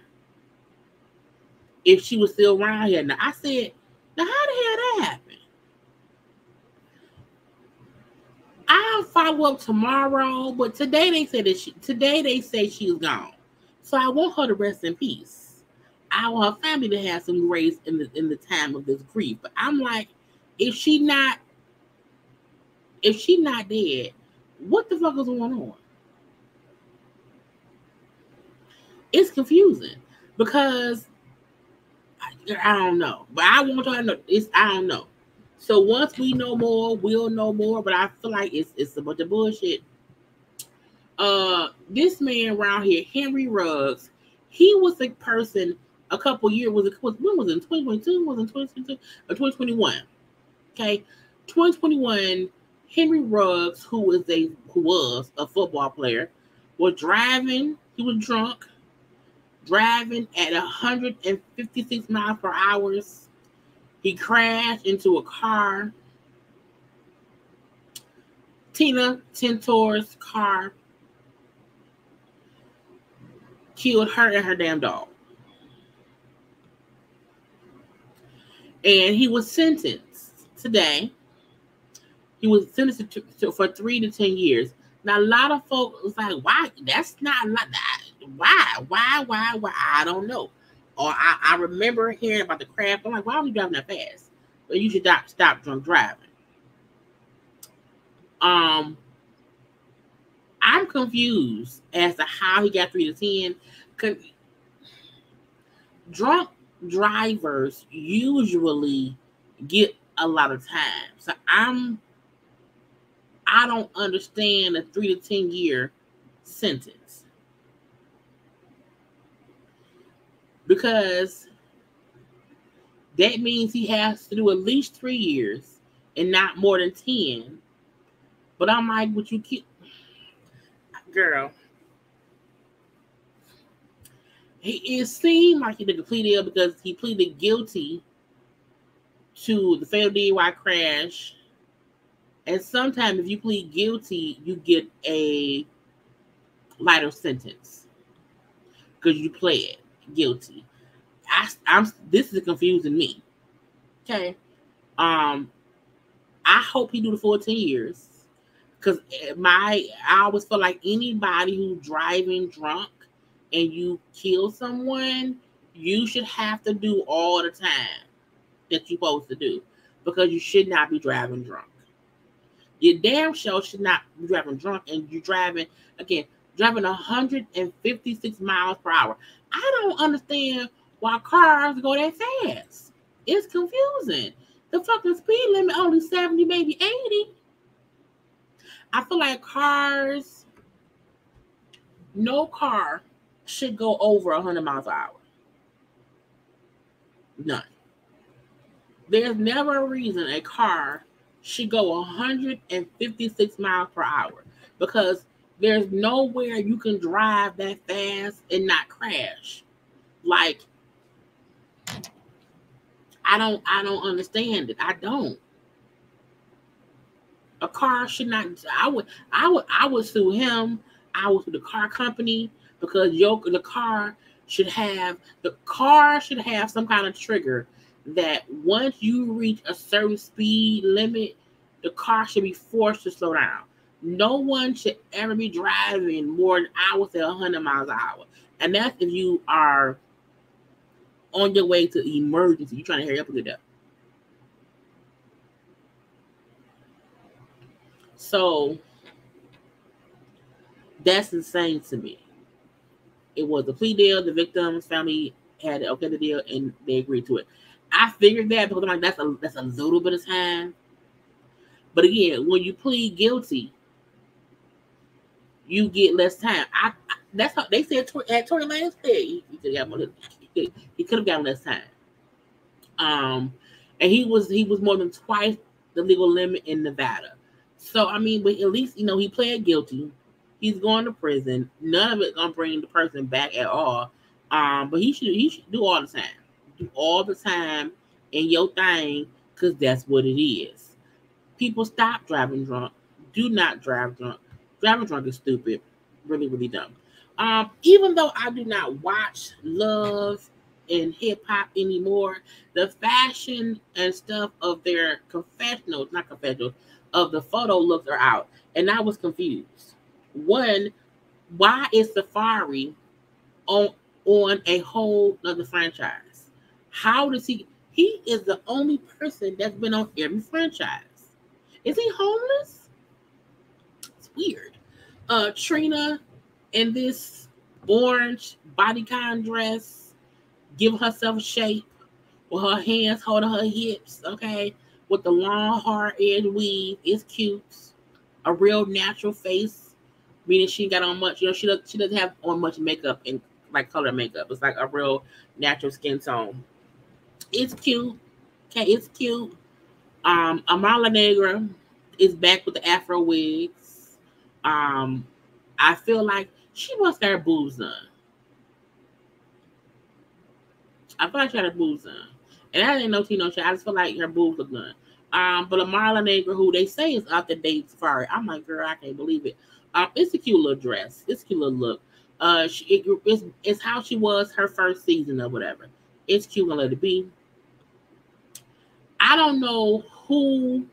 if she was still around here. Now I said, now how the hell that happened? I'll follow up tomorrow, but today they say she's gone. So I want her to rest in peace. I want her family to have some grace in the time of this grief. But I'm like, if she not dead, what the fuck is going on? It's confusing because I don't know. But I want her to know. I don't know. So once we know more, we'll know more. But I feel like it's a bunch of bullshit. This man around here, Henry Ruggs, he was a person a couple years when was it, 2022? Was it 2022 or 2021? Okay, 2021. Henry Ruggs, who was a football player, was driving. He was drunk, driving at 156 miles per hour. He crashed into a car. Tina Tintor's car. killed her and her damn dog. And he was sentenced today. He was sentenced for 3 to 10 years. Now, a lot of folks was like, why? That's not like that. Why? I don't know. Or I remember hearing about the crash. I'm like, why are we driving that fast? But you should stop drunk driving. I'm confused as to how he got 3 to 10. Drunk drivers usually get a lot of time. So I don't understand a 3 to 10 year sentence. Because that means he has to do at least 3 years and not more than 10. But I'm like, would you keep, girl? It seemed like he did a plea deal because he pleaded guilty to the fatal DUI crash. And sometimes if you plead guilty, you get a lighter sentence because you pled guilty. This is confusing me. Okay. I hope he do the full 10 years. Because I always feel like anybody who's driving drunk and you kill someone, you should have to do all the time that you're supposed to do. Because you should not be driving drunk. You damn sure should not be driving drunk, and you're driving 156 miles per hour. I don't understand why cars go that fast. It's confusing. The fucking speed limit only 70, maybe 80. I feel like no car should go over 100 miles an hour. None. There's never a reason a car should go 156 miles per hour because there's nowhere you can drive that fast and not crash. Like, I don't understand it. I don't. A car should not. I would sue him. I would sue the car company because the car should have some kind of trigger that once you reach a certain speed limit, the car should be forced to slow down. No one should ever be driving more than, I would say, 100 miles an hour. And that's if you are on your way to emergency. You're trying to hurry up and get up. So that's insane to me. It was a plea deal. The victim's family had to okay the deal, and they agreed to it. I figured that because I'm like, that's a little bit of time. But again, when you plead guilty, you get less time. That's how they said at Tory Lanez plea. He could have gotten less time. And he was more than twice the legal limit in Nevada. So I mean, but at least he pled guilty. He's going to prison. None of it gonna bring the person back at all. But he should do all the time. Do all the time in your thing, because that's what it is. People, stop driving drunk. Do not drive drunk. Driving drunk is stupid. Really, really dumb. Even though I do not watch Love and hip hop anymore, the fashion and stuff of their of the photo looks are out. And I was confused. One, why is Safari on a whole other franchise? How does he is the only person that's been on every franchise. Is he homeless? It's weird. Trina in this orange bodycon dress, giving herself shape with her hands holding her hips, okay, with the long hard edge weave. It's cute. A real natural face, meaning she got on much, she doesn't have on much makeup and like color makeup. It's like a real natural skin tone. It's cute. Okay, it's cute. Amala Negra is back with the Afro wigs. I feel like she must have her boobs done. I feel like she had her boobs done. And that ain't no Tino shit. I just feel like her boobs look done. But Amala Negra, who they say is out the date Safari, I'm like, girl, I can't believe it. It's a cute little dress. It's a cute little look. It's how she was her first season or whatever. It's cute, gonna let it be. I don't know who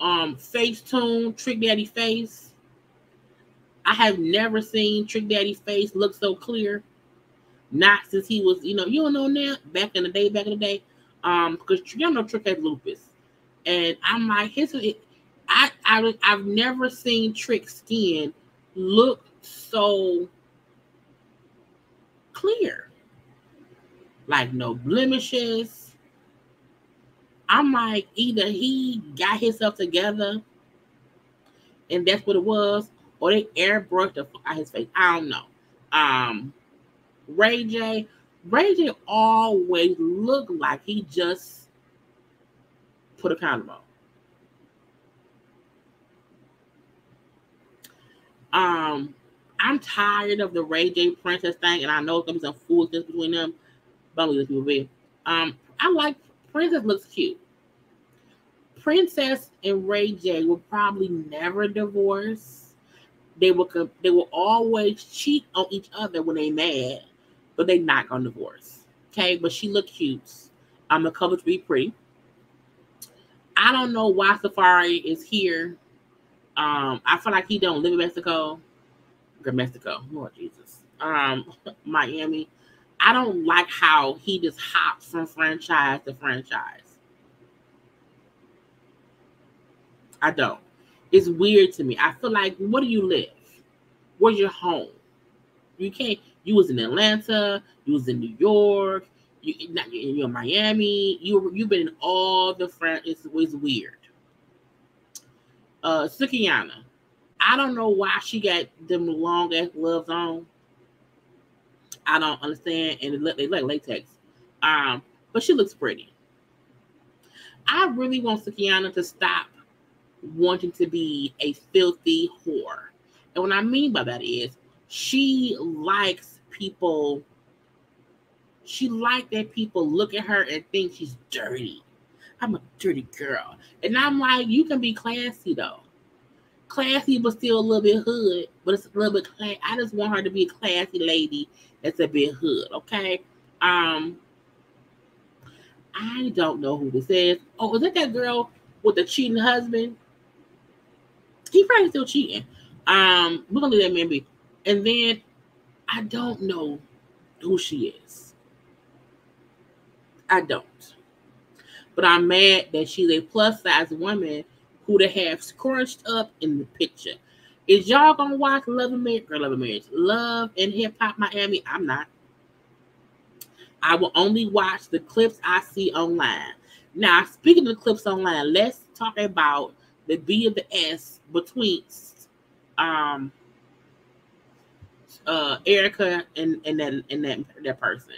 Facetune Trick Daddy face. I have never seen Trick Daddy's face look so clear. Not since he was, you don't know now, back in the day. Because you know Trick has lupus. And I'm like, I've never seen Trick's skin look so clear. Like no blemishes. I'm like, either he got himself together and that's what it was, or they airbrushed the fuck out his face. I don't know. Ray J always looked like he just put a condom on. I'm tired of the Ray J Princess thing, and I know it's gonna be some foolishness between them. But I'm gonna let people be. I like Princess looks cute. Princess and Ray J will probably never divorce. They will always cheat on each other when they mad, but they not gonna divorce. Okay, but she look cute. The cover to be pretty. I don't know why Safari is here. I feel like he don't live in Mexico. Lord Jesus. Miami. I don't like how he just hops from franchise to franchise. I don't. It's weird to me. I feel like, where do you live? Where's your home? You can't. You was in Atlanta. You was in New York. You're in Miami. You've been in all the franchises. It's weird. Sukiyana. I don't know why she got them long ass gloves on. I don't understand, and they look latex. But she looks pretty. I really want Sukiyana to stop wanting to be a filthy whore. And what I mean by that is she likes people. She likes that people look at her and think she's dirty. I'm a dirty girl. And I'm like, you can be classy though. Classy but still a little bit hood, but it's a little bit classy. I just want her to be a classy lady that's a bit hood, okay? I don't know who this is. Oh, is that girl with the cheating husband? He probably still cheating. We're gonna leave that man be. And then I don't know who she is. I don't. But I'm mad that she's a plus size woman who they have scrunched up in the picture. Is y'all gonna watch Love and Hip Hop Miami? I'm not. I will only watch the clips I see online. Now, speaking of the clips online, let's talk about the B of the S between Erica and that person.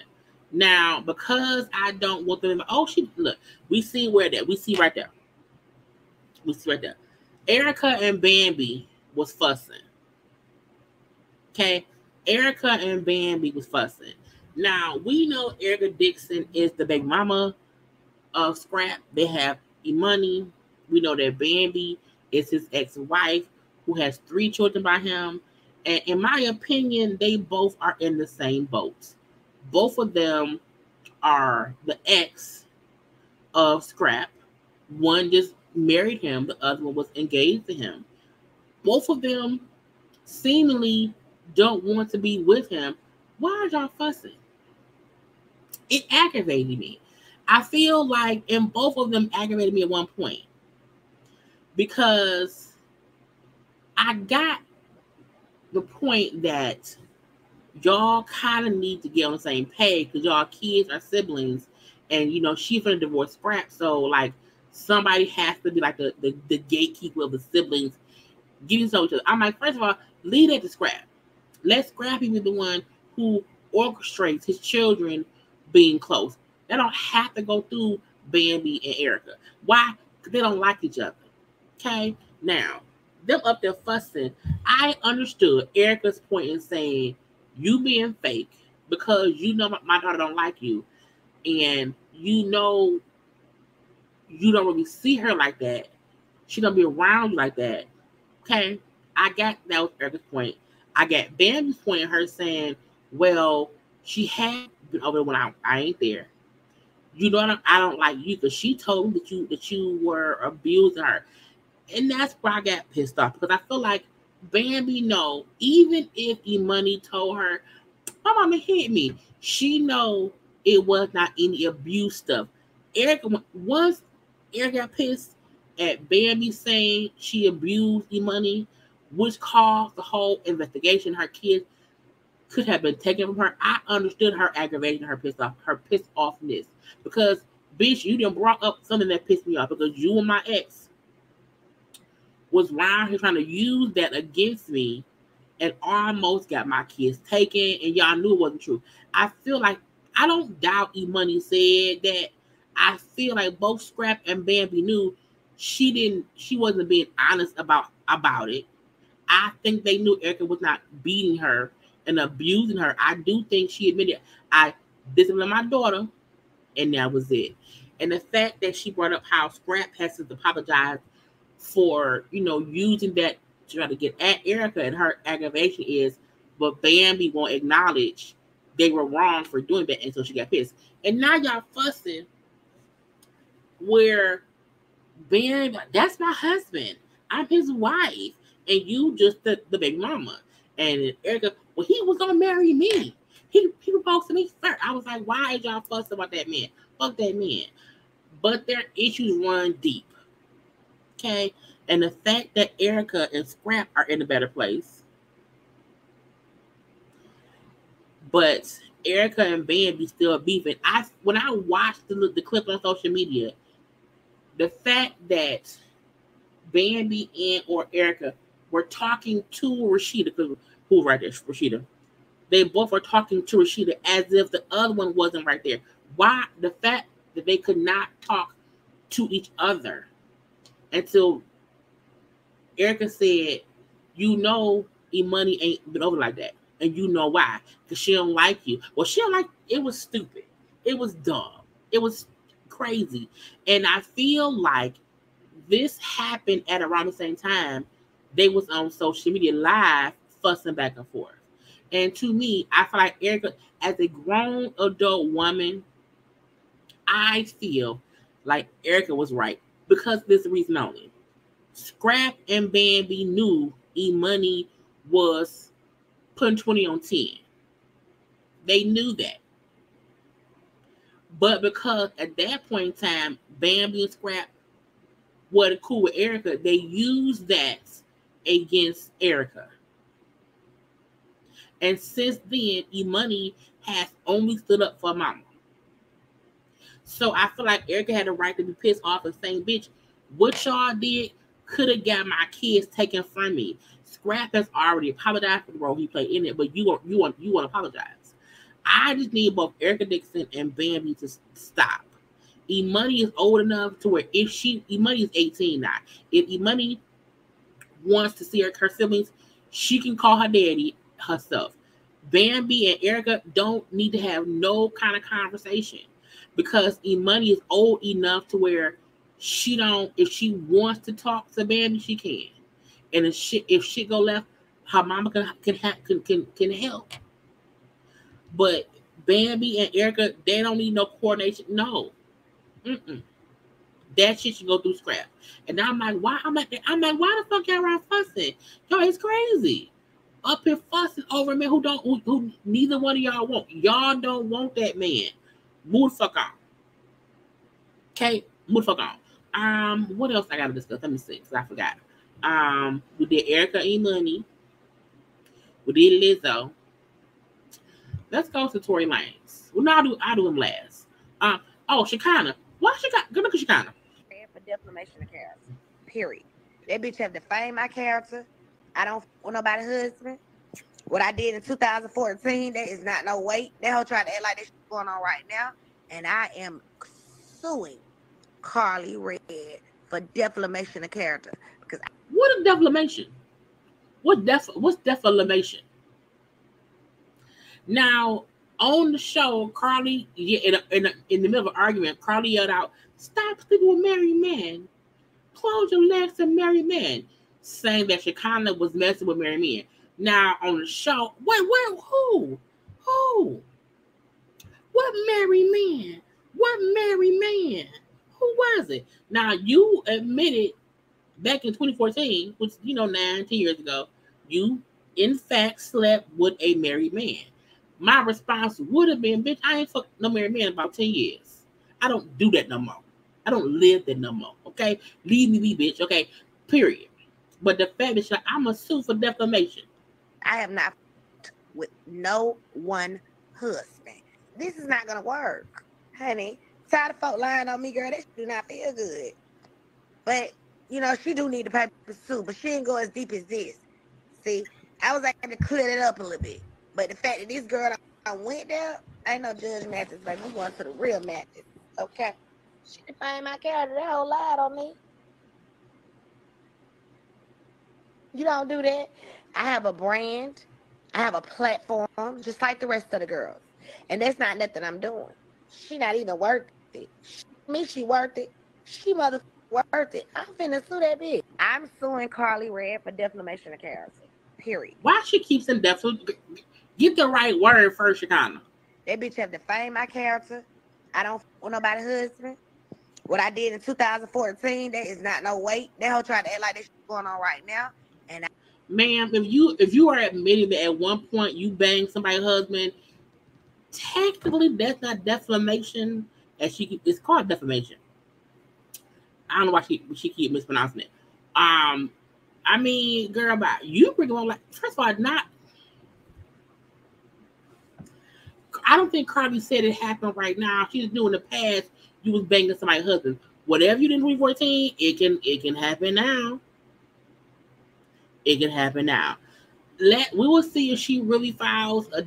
Now, because I don't want them, we see right there. Erica and Bambi was fussing. Okay, Erica and Bambi was fussing. Now we know Erica Dixon is the big mama of Scrap. They have money. We know that Bambi is his ex-wife who has 3 children by him. And in my opinion, they both are in the same boat. Both of them are the ex of Scrap. One just married him. The other one was engaged to him. Both of them seemingly don't want to be with him. Why are y'all fussing? It aggravated me. I feel like, and both of them aggravated me at one point, because I got the point that y'all kind of need to get on the same page because y'all kids are siblings, and she's gonna divorce Scrap, so like somebody has to be like the gatekeeper of the siblings, giving so each other. I'm like, first of all, leave that to Scrap. Let Scrappy be the one who orchestrates his children being close. They don't have to go through Bambi and Erica. Why? Because they don't like each other. Okay? Now, them up there fussing, I understood Erica's point in saying, you being fake because my daughter don't like you, and you don't really see her like that. She don't be around you like that. Okay? I got that was Erica's point. I got Bambi's point in her saying, well, she had been over when I ain't there. You know, I don't like you because she told me that you were abusing her. And that's where I got pissed off because I feel like Bambi know, even if E-Money told her, my mama hit me, she know it was not any abuse stuff. Once Erica got pissed at Bambi saying she abused E-Money, which caused the whole investigation, her kids could have been taken from her. I understood her aggravation, her pissed offness. Because, bitch, you done brought up something that pissed me off because you and my ex was around here trying to use that against me and almost got my kids taken, and y'all knew it wasn't true. I feel like, I don't doubt E-Money said that. I feel like both Scrap and Bambi knew she wasn't being honest about it. I think they knew Erica was not beating her and abusing her. I do think she admitted, I disciplined my daughter, and that was it. And the fact that she brought up how Scrap has to apologize for, using that to try to get at Erica, and her aggravation is, but Bambi won't acknowledge they were wrong for doing that, and so she got pissed. And now y'all fussing where Bambi, that's my husband, I'm his wife, and you just the baby mama. And Erica, well, he was gonna marry me. He proposed to me first. I was like, why is y'all fussing about that man? Fuck that man. But their issues run deep. Okay? And the fact that Erica and Scrap are in a better place, but Erica and Bambi still beefing. When I watched the clip on social media, the fact that Bambi and or Erica were talking to Rashida, because who right there, Rashida. They both were talking to Rashida as if the other one wasn't right there. Why? The fact that they could not talk to each other until Erica said, E-Money ain't been over like that. And you know why. Because she don't like you. Well, she don't like, it was stupid. It was dumb. It was crazy. And I feel like this happened at around the same time they was on social media live fussing back and forth. And to me, I feel like Erica, as a grown adult woman, I feel like Erica was right. Because this reason only. Scrap and Bambi knew E-Money was putting 20 on 10. They knew that. But because at that point in time, Bambi and Scrap were cool with Erica, they used that against Erica. And since then, E-Money has only stood up for mama. So I feel like Erica had a right to be pissed off and saying, bitch, what y'all did could have got my kids taken from me. Scrap has already apologized for the role he played in it, but you want to apologize. I just need both Erica Dixon and Bambi to stop. E-Money is old enough to where E-Money is 18 now. If E-Money wants to see her siblings, she can call her daddy herself. Bambi and Erica don't need to have no kind of conversation because E-Money is old enough to where if she wants to talk to Bambi, she can. And if shit go left, her mama can help. But Bambi and Erica, they don't need no coordination. No. That shit should go through Scrap. And I'm like, why? I'm like, why the fuck y'all around fussing? Yo, it's crazy. Up here fussing over a man who neither one of y'all want. Y'all don't want that man. Move the fuck on. Okay? Move the fuck on. What else I gotta discuss? Let me see, because I forgot. We did Erica E-Money. We did Lizzo. Let's go to Tory Lanez. Well, no, I'll do him last. Shekinah. Why Shekinah? Good look at Shekinah. For defamation of character. Period. That bitch have defamed my character. I don't want nobody's husband. What I did in 2014, that is not no weight. That whole trying to act like this going on right now. And I am suing Carly Red for defamation of character. Because what is defamation? What's defamation? Now, on the show, Carly, in the middle of an argument, Carly yelled out, "Stop sleeping with married men. Close your legs to married men." saying that Shekinah was messing with married men. Now on the show, who? What married man? What married man? Who was it? Now you admitted back in 2014, which 10 years ago, you in fact slept with a married man. My response would have been, bitch, I ain't fucked no married man in about 10 years. I don't do that no more. I don't live that no more. Okay? Leave me be, bitch. Okay? Period. But the fact is, I'm a sue for defamation. I have not with no one husband. This is not gonna work, honey. Tired of folk lying on me, girl. That do not feel good. But she do need the papers too. But she didn't go as deep as this. See, I was able to clear it up a little bit. But the fact that this girl I went there, ain't no judge matches. Like, we going to the real matches. Okay. She defined my character. That whole lied on me. You don't do that. I have a brand. I have a platform, just like the rest of the girls. And that's not nothing I'm doing. She not even worth it. She worth it. She motherfucking worth it. I'm finna sue that bitch. I'm suing Carly Red for defamation of character. Period. Why she keeps in defamation? Get the right word first, Shekinah. That bitch have defamed my character. I don't want nobody's husband. What I did in 2014, that is not no weight. That whole trying to act like this going on right now. And ma'am, if you are admitting that at one point you banged somebody's husband, technically that's not defamation. It's called defamation. I don't know why she keep mispronouncing it. I mean, girl, about you bring on, like, first of all, not. I don't think Cardi said it happened right now. She's doing the past. You was banging somebody's husband. Whatever you did in 2014, it can happen now. It can happen now. We will see if she really files a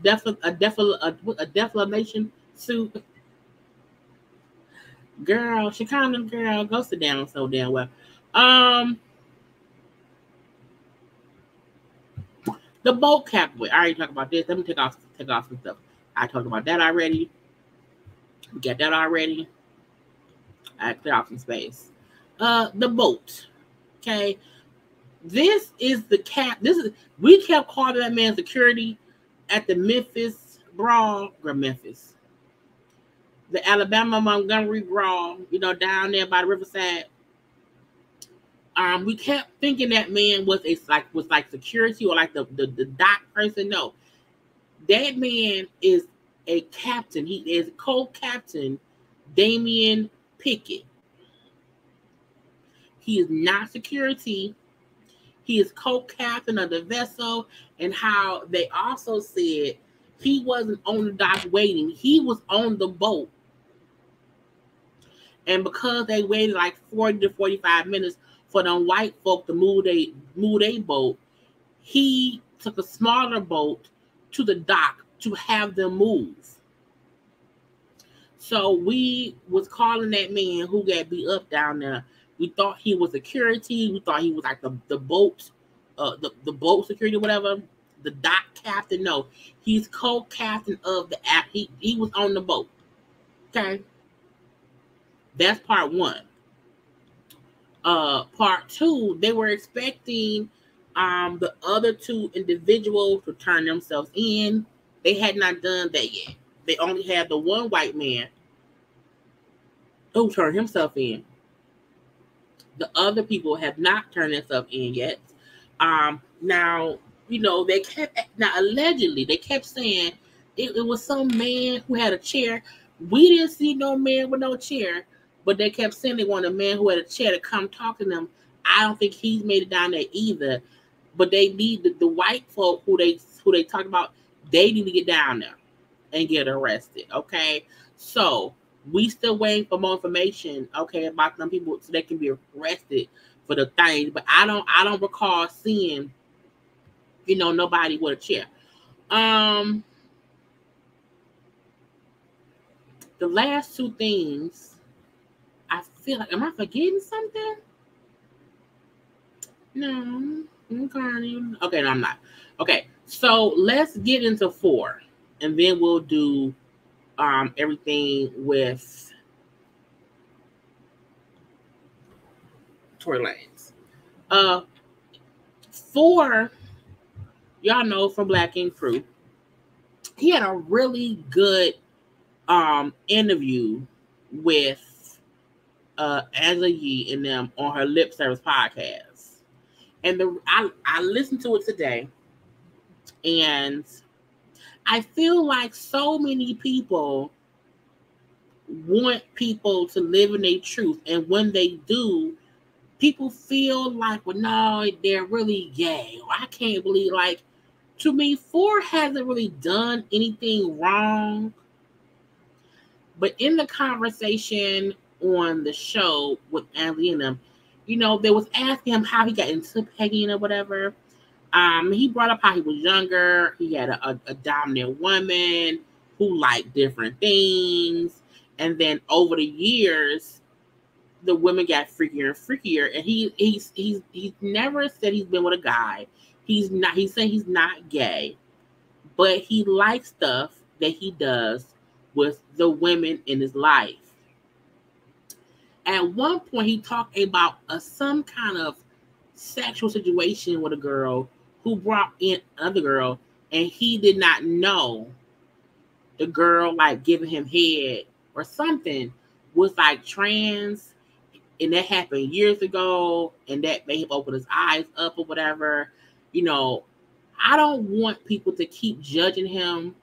defamation suit. Girl, Shekinah, girl, go sit down so damn well. The boat captain. I already talked about this. Let me take off some stuff. I talked about that already. We got that already. I clear off some space. The boat. Okay. This is the cap. We kept calling that man security at the Memphis brawl, or Memphis. The Alabama Montgomery brawl, down there by the riverside. We kept thinking that man was like security or like the dock person. No. That man is a captain. He is co-captain Damian Pickett. He is not security. He is co-captain of the vessel, and how they also said he wasn't on the dock waiting. He was on the boat. And because they waited like 40 to 45 minutes for them white folk to move a boat, he took a smaller boat to the dock to have them move. So we was calling that man who got beat up down there. We thought he was security. We thought he was like the boat, the boat security, whatever. The dock captain. No, he's co-captain of the app. He was on the boat. Okay, that's part one. Part two, they were expecting the other two individuals to turn themselves in. They had not done that yet. They only had the one white man who turned himself in. The other people have not turned themselves in yet. Now, allegedly, they kept saying it was some man who had a chair. We didn't see no man with no chair, but they kept saying they wanted a man who had a chair to come talk to them. I don't think he's made it down there either. But they need the white folk who they talk about. They need to get down there and get arrested. Okay, so we still waiting for more information. Okay, about them people so they can be arrested for the things. But I don't recall seeing, nobody with a chair. The last two things, I feel like, am I forgetting something? No. Okay, no, I'm not. Okay, so let's get into Phor, and then we'll do everything with Tory Lanez. Phor, y'all know from Black Ink Crew, he had a really good interview with Angela Yee and them on her Lip Service podcast. And I listened to it today, and I feel like so many people want people to live in their truth, and when they do, people feel like, well, no, they're really gay. I can't believe, like, to me, Phor hasn't really done anything wrong. But in the conversation on the show with Andy and them, you know, they was asking him how he got into pegging or whatever. He brought up how he was younger. He had a dominant woman who liked different things. And then over the years, the women got freakier and freakier. And he's never said he's been with a guy. He's saying he's not gay, but he likes stuff that he does with the women in his life. At one point, he talked about some kind of sexual situation with a girl who brought in another girl, and he did not know the girl, like, giving him head or something was like trans, and that happened years ago, and that made him open his eyes up or whatever. You know, I don't want people to keep judging him,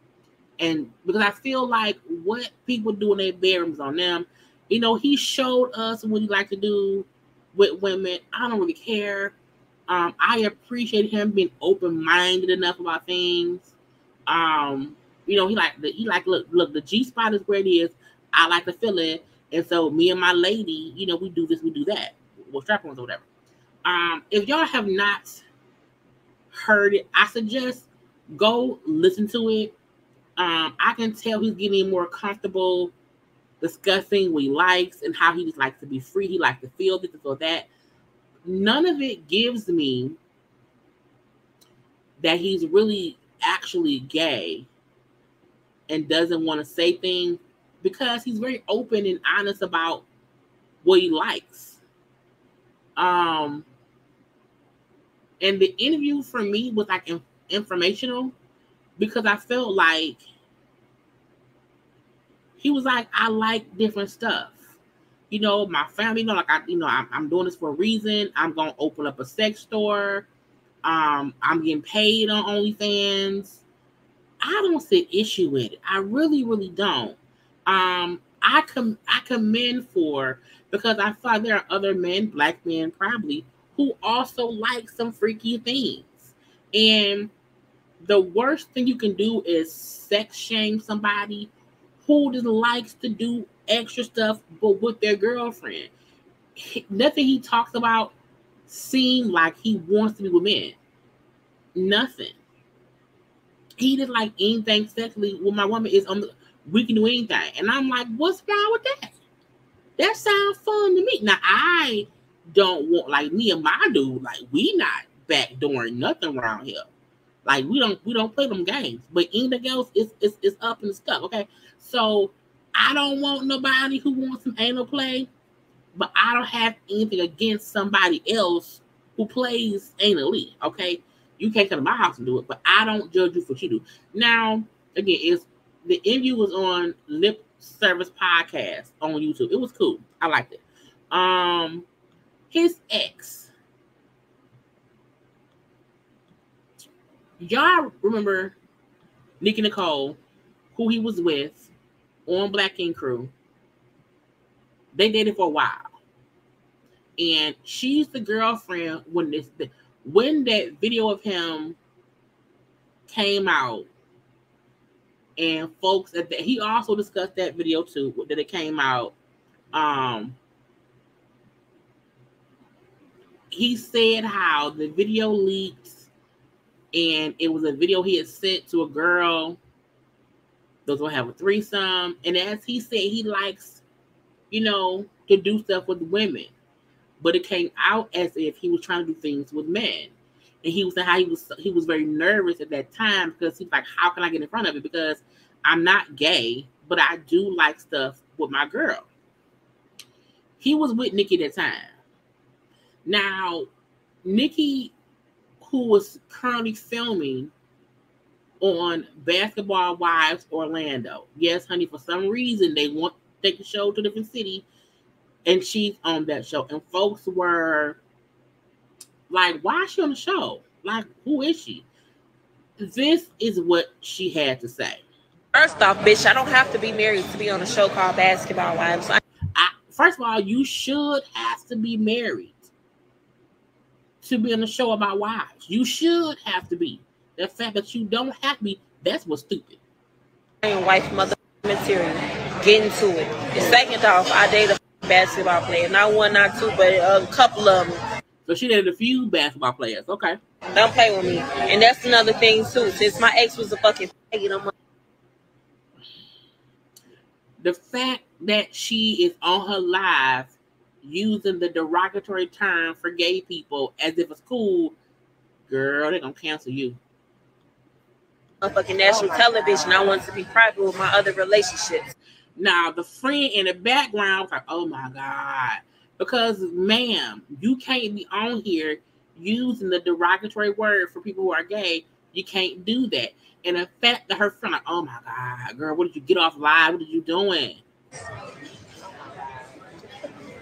and because I feel like what people do in their bedrooms on them. You know, he showed us what he liked to do with women. I don't really care. I appreciate him being open-minded enough about things. You know, he like look, the G spot is where it is. I like to feel it, and so me and my lady, you know, we do this, we do that. Well, strap-ons or whatever. If y'all have not heard it, I suggest go listen to it. I can tell he's getting more comfortable discussing what he likes and how he just likes to be free. He likes to feel this or that. None of it gives me that he's really actually gay and doesn't want to say things, because he's very open and honest about what he likes. And the interview for me was like informational, because I felt like he was like, I like different stuff. You know, my family, you know, like I'm doing this for a reason. I'm gonna open up a sex store. I'm getting paid on OnlyFans. I don't see issue with it. I really, really don't. I commend Phor, because I feel like there are other men, black men probably, who also like some freaky things. And the worst thing you can do is sex shame somebody who just likes to do extra stuff but with their girlfriend. Nothing he talks about seems like he wants to be with men. Nothing. He just like anything sexually with my woman is we can do anything. And I'm like, what's wrong with that? That sounds fun to me. Now I don't want, like, me and my dude, like, we not backdooring nothing around here. Like, we don't play them games. But anything else is up and stuff. Okay. So I don't want nobody who wants some anal play, but I don't have anything against somebody else who plays anally. Okay. You can't come to my house and do it, but I don't judge you for what you do. Now, again, the interview was on Lip Service Podcast on YouTube. It was cool. I liked it. His ex. Y'all remember Nikki Nicole, who he was with on Black Ink Crew? They dated for a while. And she's the girlfriend when that video of him came out, and folks he also discussed that video too, that it came out. He said how the video leaked, and it was a video he had sent to a girl. Those will have a threesome, and as he said, he likes, you know, to do stuff with women. But it came out as if he was trying to do things with men. And he was saying how he was very nervous at that time, because he's like, how can I get in front of it? Because I'm not gay, but I do like stuff with my girl. He was with Nikki at that time. Now, Nikki, who was currently filming on Basketball Wives Orlando. Yes, honey, for some reason they want to take the show to a different city, and she's on that show. And folks were like, why is she on the show? Like, who is she? This is what she had to say. First off, bitch, I don't have to be married to be on a show called Basketball Wives. First of all, you should have to be married to be on a show about wives. You should have to be. The fact that you don't have to be, that's what's stupid. I ain't wife mother material. Get into it. And second off, I date a basketball player. Not one, not two, but a couple of them. So she dated a few basketball players. Okay. Don't play with me. And that's another thing, too. Since my ex was a fucking faggot, the fact that she is on her live using the derogatory term for gay people as if it's cool, girl, they're going to cancel you. Fucking national television. I wanted to be private with my other relationships. Now, the friend in the background was like, oh my God. Because, ma'am, you can't be on here using the derogatory word for people who are gay. You can't do that. And the fact that her friend, like, oh my God, girl, what did you get off live? What are you doing?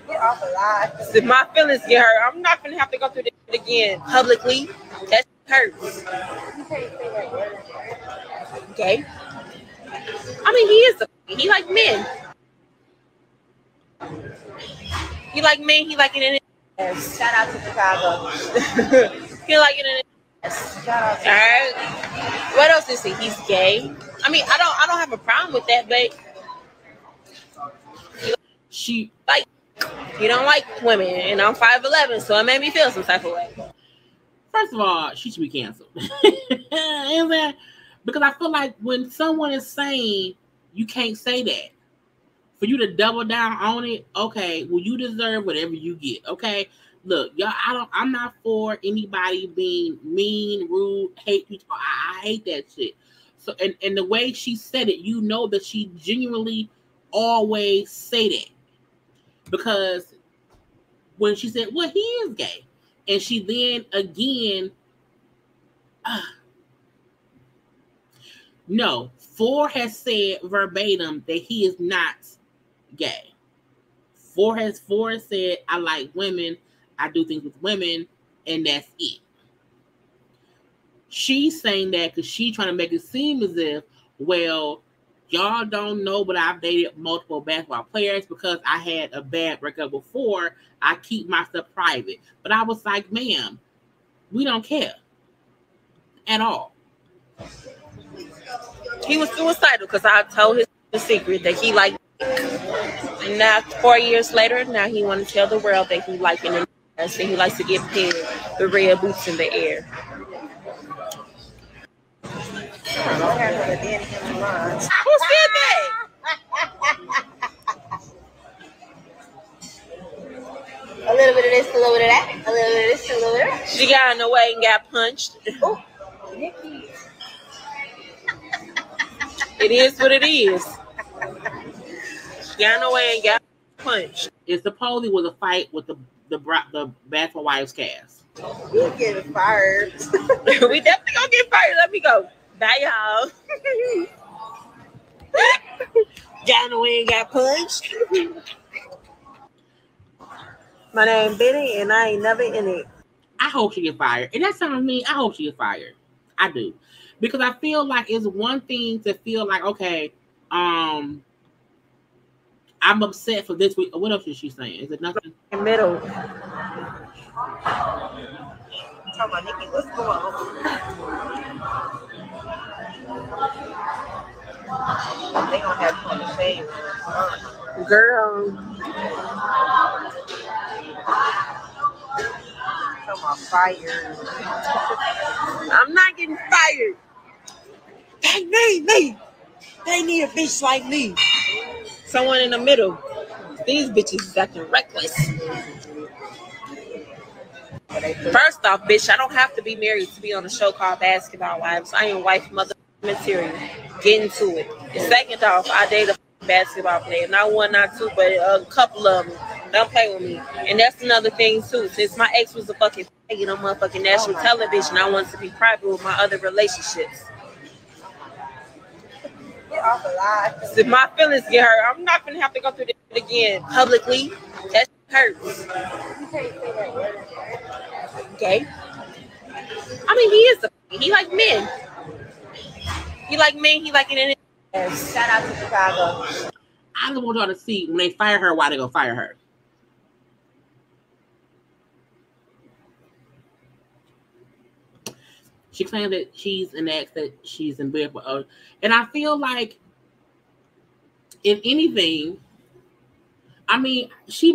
Get off live. If my feelings get hurt, I'm not going to have to go through this again publicly. That hurts. Okay. I mean, he like men. He like men. He like it in his ass. Shout out to Chicago. He like it in his ass. Shout out to all right. What else is he? He's gay. I mean, I don't have a problem with that, but she like you don't like women, and I'm 5'11", so it made me feel some type of way. First of all, she should be canceled. Because I feel like when someone is saying you can't say that, for you to double down on it, okay, well, you deserve whatever you get, okay? Look, y'all, I'm not for anybody being mean, rude, hate people. I hate that shit. So, and the way she said it, you know that she genuinely always say that. Because when she said, well, he is gay. And she then again, no, Phor has said verbatim that he is not gay. Phor has said, I like women, I do things with women, and that's it. She's saying that because she's trying to make it seem as if, well, y'all don't know, but I've dated multiple basketball players because I had a bad breakup before. I keep my stuff private. But I was like, ma'am, we don't care at all. He was suicidal because I told his the secret that he liked. And now 4 years later, now he want to tell the world that he likes it. And he likes to get paid the red boots in the air. Who said that? A little bit of this, a little bit of that, a little bit of this, a little bit of that. She got in the way and got punched. Oh, Nikki. It is what it is. She got in the way and got punched. It supposedly was a fight with the Basketball Wives cast. We're getting fired. We definitely gonna get fired. Let me go. Bye, y'all. Got in the way and got punched. My name Benny, and I ain't never in it. I hope she get fired. And that sounds me. I hope she get fired. I do. Because I feel like it's one thing to feel like, okay, I'm upset for this week. What else is she saying? Is it nothing? In the middle. I'm talking about Nikki, what's going on? They gonna have you on the same Girl. Come on, fired. I'm not getting fired. They need me. They need a bitch like me. Someone in the middle. These bitches is acting reckless. First off, bitch, I don't have to be married to be on a show called Basketball Wives. I ain't wife mother material. Get into it. And second off, I date a basketball player. Not one, not two, but a couple of them. Don't play with me. And that's another thing too. Since my ex was a fucking faggot on motherfucking national television, I wanted to be private with my other relationships. If my feelings get hurt, I'm not gonna have to go through this again publicly. That hurts. Okay. I mean, he is he like men. He like men. He like it in his. Shout out to Chicago. I just want y'all to see when they fire her, why they gonna fire her. She claimed that she's an ex, that she's in bed with her. And I feel like, if anything, I mean, she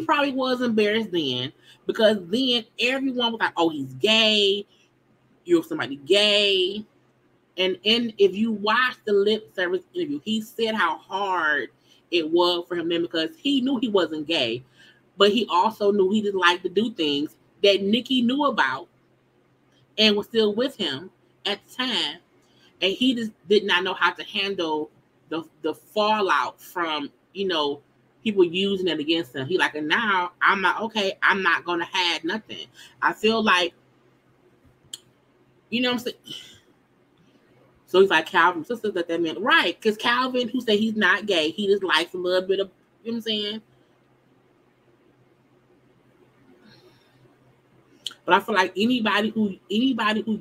probably was embarrassed then, because then everyone was like, oh, he's gay. You're somebody gay. And if you watch the lip service interview, he said how hard it was for him then, because he knew he wasn't gay, but he also knew he didn't like to do things that Nikki knew about and was still with him at the time. And he just did not know how to handle the fallout from, people using it against him. He like, and now I'm not, okay, I'm not going to hide nothing. I feel like, you know what I'm saying? So he's like, Calvin, sisters that meant right. Because Calvin, who said he's not gay, he just likes a little bit of, you know what I'm saying? But I feel like anybody who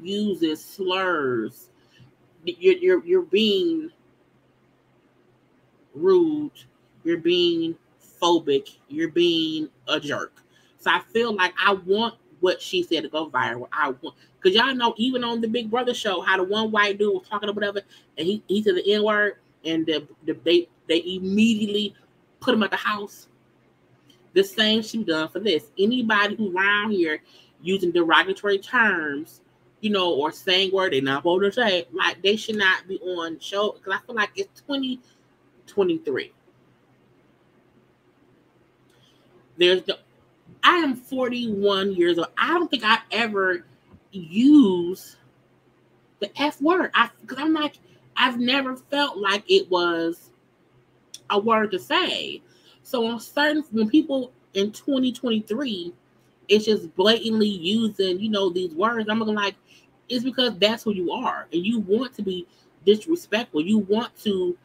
uses slurs, you're being rude, you're being phobic, you're being a jerk. So I feel like I want what she said to go viral. I want, because y'all know, even on the Big Brother show, how the one white dude was talking or whatever, and he said the N-word, and they immediately put him at the house. The same she done for this. Anybody who around here using derogatory terms, or saying word they're not supposed to say, like, they should not be on show, because I feel like it's 2023. I am 41 years old. I don't think I ever use the F word. Because I'm like, I've never felt like it was a word to say. So when people in 2023, it's just blatantly using, these words, I'm looking like, it's because that's who you are. And you want to be disrespectful. You want to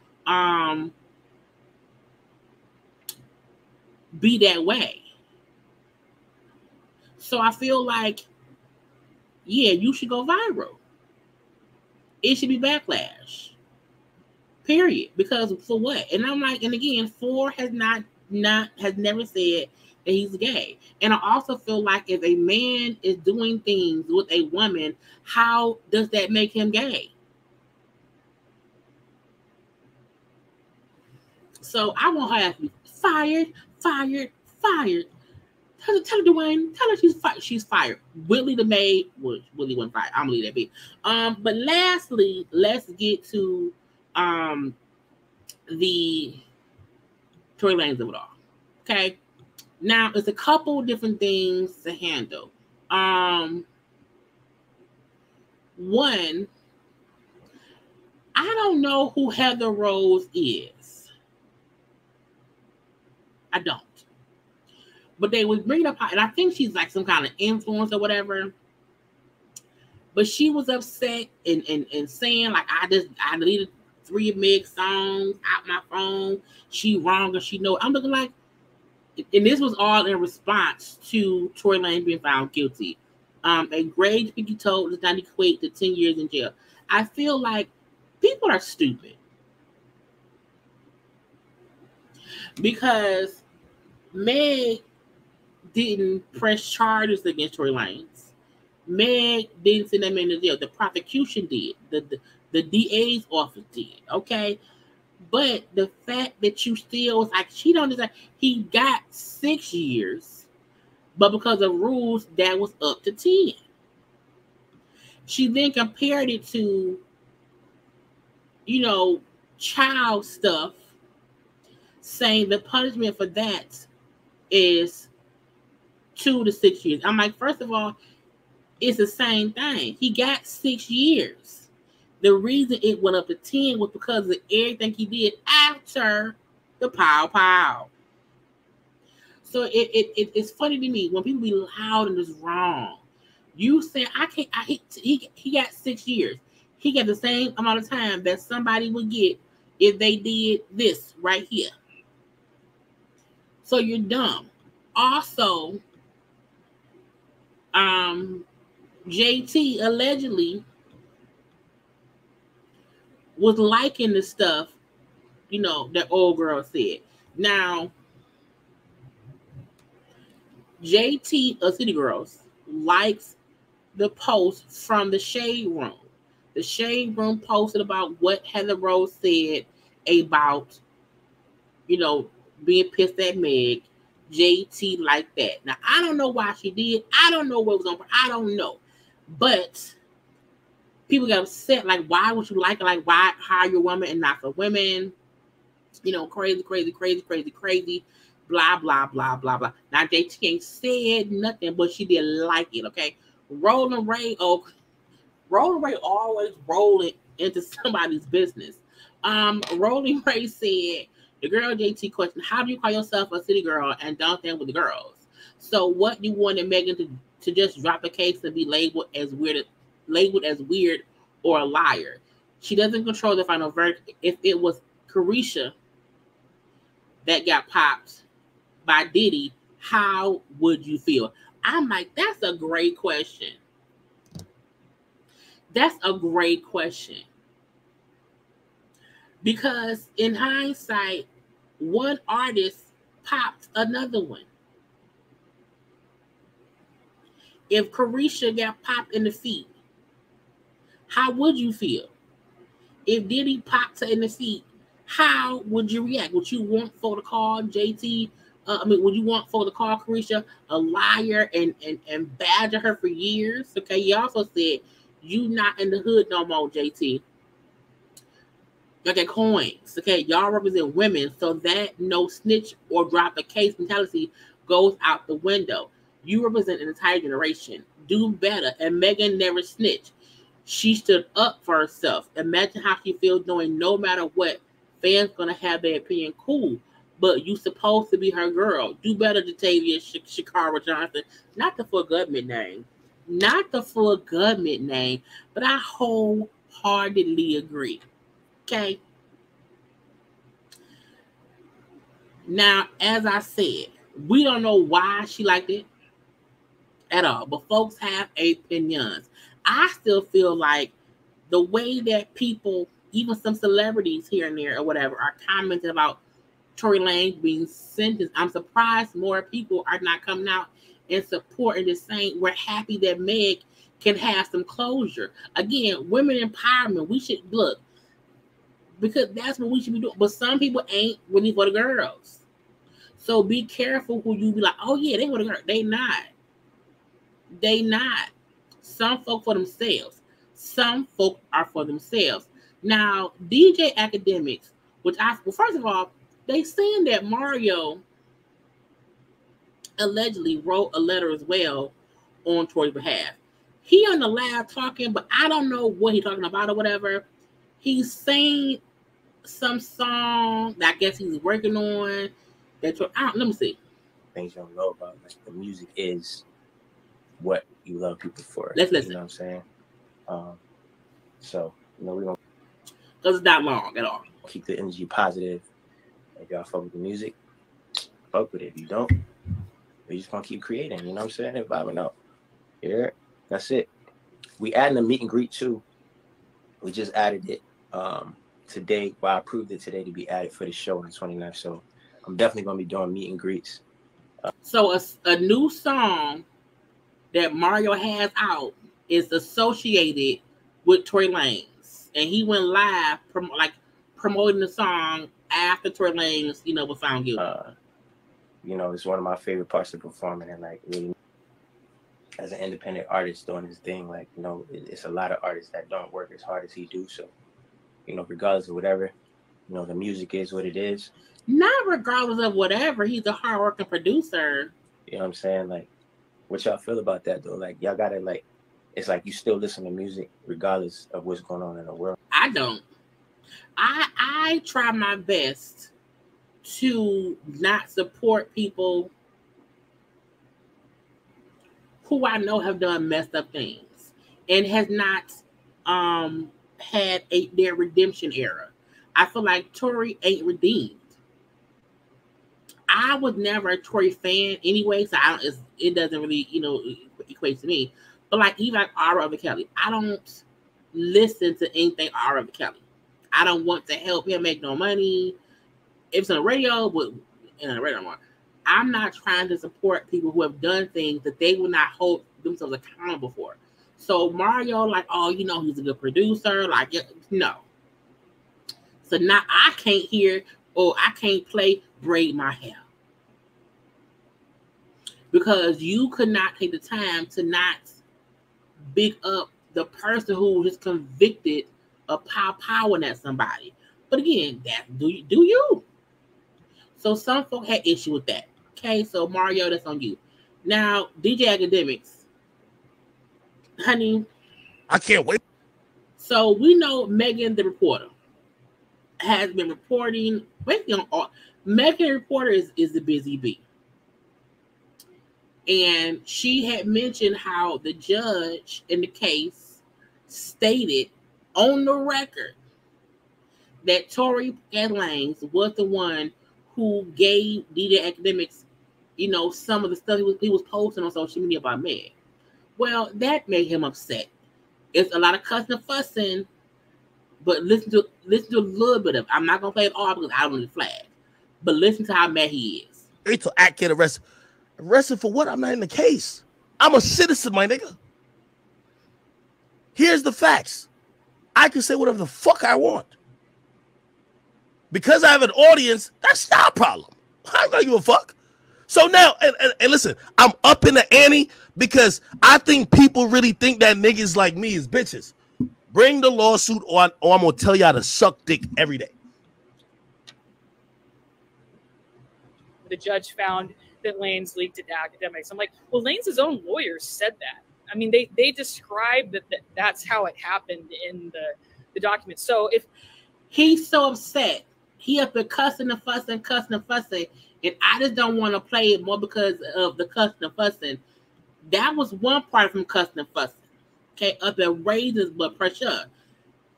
be that way. So I feel like, yeah, you should go viral. It should be backlash. Period. Because for what? And I'm like, and again, Phor has never said that he's gay. And I also feel like if a man is doing things with a woman, how does that make him gay? So I want her to be fired. Tell her, Dwayne, tell her she's fired. Whitley the maid, well, Whitley wasn't fired. I'm gonna leave that be. But lastly, let's get to the Tory Lanez of it all. Okay. Now, there's a couple different things to handle. One, I don't know who Heather Rose is. I don't. But they was bringing up, and I think she's like some kind of influence or whatever. But she was upset and saying, like, I deleted 3 mix songs out my phone. She wrong and she know. I'm looking like, and this was all in response to Tory Lanez being found guilty. A grade to be told does not equate to 10 years in jail. I feel like people are stupid. Because Meg didn't press charges against Tory Lanez. Meg didn't send that man to jail. The prosecution did. The DA's office did. Okay? But the fact that you still was like, she don't deserve, he got 6 years, but because of rules, that was up to 10. She then compared it to, child stuff, saying the punishment for that is 2 to 6 years. I'm like, first of all, it's the same thing. He got 6 years. The reason it went up to 10 was because of everything he did after the pow. So it's funny to me when people be loud and it's wrong. You say I can't. He got 6 years. He got the same amount of time that somebody would get if they did this right here. So you're dumb. Also, JT allegedly was liking the stuff, that old girl said. Now, JT of City Girls likes the post from the Shade Room. The Shade Room posted about what Heather Rose said about, being pissed at Meg. JT like that. Now, I don't know why she did. I don't know what was on. I don't know. But people got upset. Like, why would you like it? Like, why hire your woman and not for women? Crazy. Blah, blah, blah, blah, blah. Now, JT ain't said nothing, but she did like it, okay? Rolling Ray always rolling into somebody's business. Rolling Ray said, the girl JT questioned, how do you call yourself a city girl and don't stand with the girls? So what you wanted Megan to just drop the case and be labeled as weird or a liar? She doesn't control the final verdict. If it was Carisha that got popped by Diddy, how would you feel? I'm like, that's a great question. That's a great question. Because in hindsight, one artist popped another one. If Carisha got popped in the feet, how would you feel? If Diddy popped her in the feet, how would you react? Would you want for to call JT? Would you want for to call Carisha a liar and badger her for years? Okay, he also said, you not in the hood no more, JT. Y'all get coins. Okay, y'all represent women, so that no snitch or drop a case mentality goes out the window. You represent an entire generation. Do better. And Megan never snitched. She stood up for herself. Imagine how she feels knowing no matter what, fans gonna have their opinion. Cool, but you supposed to be her girl. Do better, Jatavia Shakara Johnson. Not the full government name. But I wholeheartedly agree. Okay. Now, as I said, we don't know why she liked it at all, but folks have opinions. I still feel like the way that people, even some celebrities here and there or whatever, are commenting about Tory Lanez being sentenced, I'm surprised more people are not coming out and supporting this, saying we're happy that Meg can have some closure. Again, women empowerment. We should look, because that's what we should be doing. But some people ain't really for the girls. So be careful who you be like, oh yeah, they for the girls. They not. Some folk for themselves. Some folk are for themselves. Now, DJ Academics, first of all, they saying that Mario allegedly wrote a letter as well on Tory's behalf. He on the lab talking, but I don't know what he's talking about or whatever. He's saying some song that I guess he's working on. Let me see. Things you don't know about, like the music is what you love people for. Let's listen. You know what I'm saying? So, we don't. Because it's not long at all. Keep the energy positive. If y'all fuck with the music, fuck with it. If you don't, we just gonna keep creating. You know what I'm saying? And vibing out. Yeah, that's it. We adding a meet and greet too. We just added it today. Well, I approved it today to be added for the show on the 29th. So I'm definitely gonna be doing meet and greets. So a new song that Mario has out is associated with Tory Lanez, and he went live promoting the song after Tory Lanez, was found guilty. It's one of my favorite parts of performing, and like really, as an independent artist doing his thing, it's a lot of artists that don't work as hard as he do. So, regardless of whatever, the music is what it is. Not regardless of whatever, he's a hardworking producer. You know what I'm saying? Like, what y'all feel about that though? Like, y'all gotta it's like you still listen to music regardless of what's going on in the world. I don't. I try my best to not support people who I know have done messed up things and has not had their redemption era. I feel like Tory ain't redeemed. I was never a Tory fan anyway, so it doesn't really, equate to me. But like even like R. Kelly, I don't listen to anything R. Kelly. I don't want to help him make no money. If it's on the radio, but in the radio more. I'm not trying to support people who have done things that they will not hold themselves accountable for. So Mario, like, oh, he's a good producer. Like, no. So now I can't hear or I can't play Braid My Hair. Because you could not take the time to not big up the person who is convicted of powering at somebody. But again, that do you. So some folk had issue with that. Okay, so Mario, that's on you. Now, DJ Academics. Honey. I can't wait. So we know Megan the reporter has been reporting. Basically on Megan the reporter is the busy bee. And she had mentioned how the judge in the case stated on the record that Tory and Lanez was the one who gave DJ Academics, some of the stuff he was posting on social media about Meg. Well, that made him upset. It's a lot of cussing and fussing, but listen to a little bit of it. I'm not gonna play it all because I don't need flag. But listen to how mad he is. Wait till Act get arrested. Arrested for what? I'm not in the case. I'm a citizen, my nigga. Here's the facts. I can say whatever the fuck I want. Because I have an audience, that's not a problem. I'm not give a fuck. So now, and listen, I'm up in the ante because I think people really think that niggas like me is bitches. Bring the lawsuit on, or I'm going to tell y'all to suck dick every day. The judge found that Lanez leaked it to academics. I'm like, well, Lanez's own lawyers said that. I mean, they described that's how it happened in the document. So if he's so upset, he up there cussing and fussing, and I just don't want to play it more because of the cussing and fussing. That was one part from cussing and fussing. Okay, up there raises blood pressure.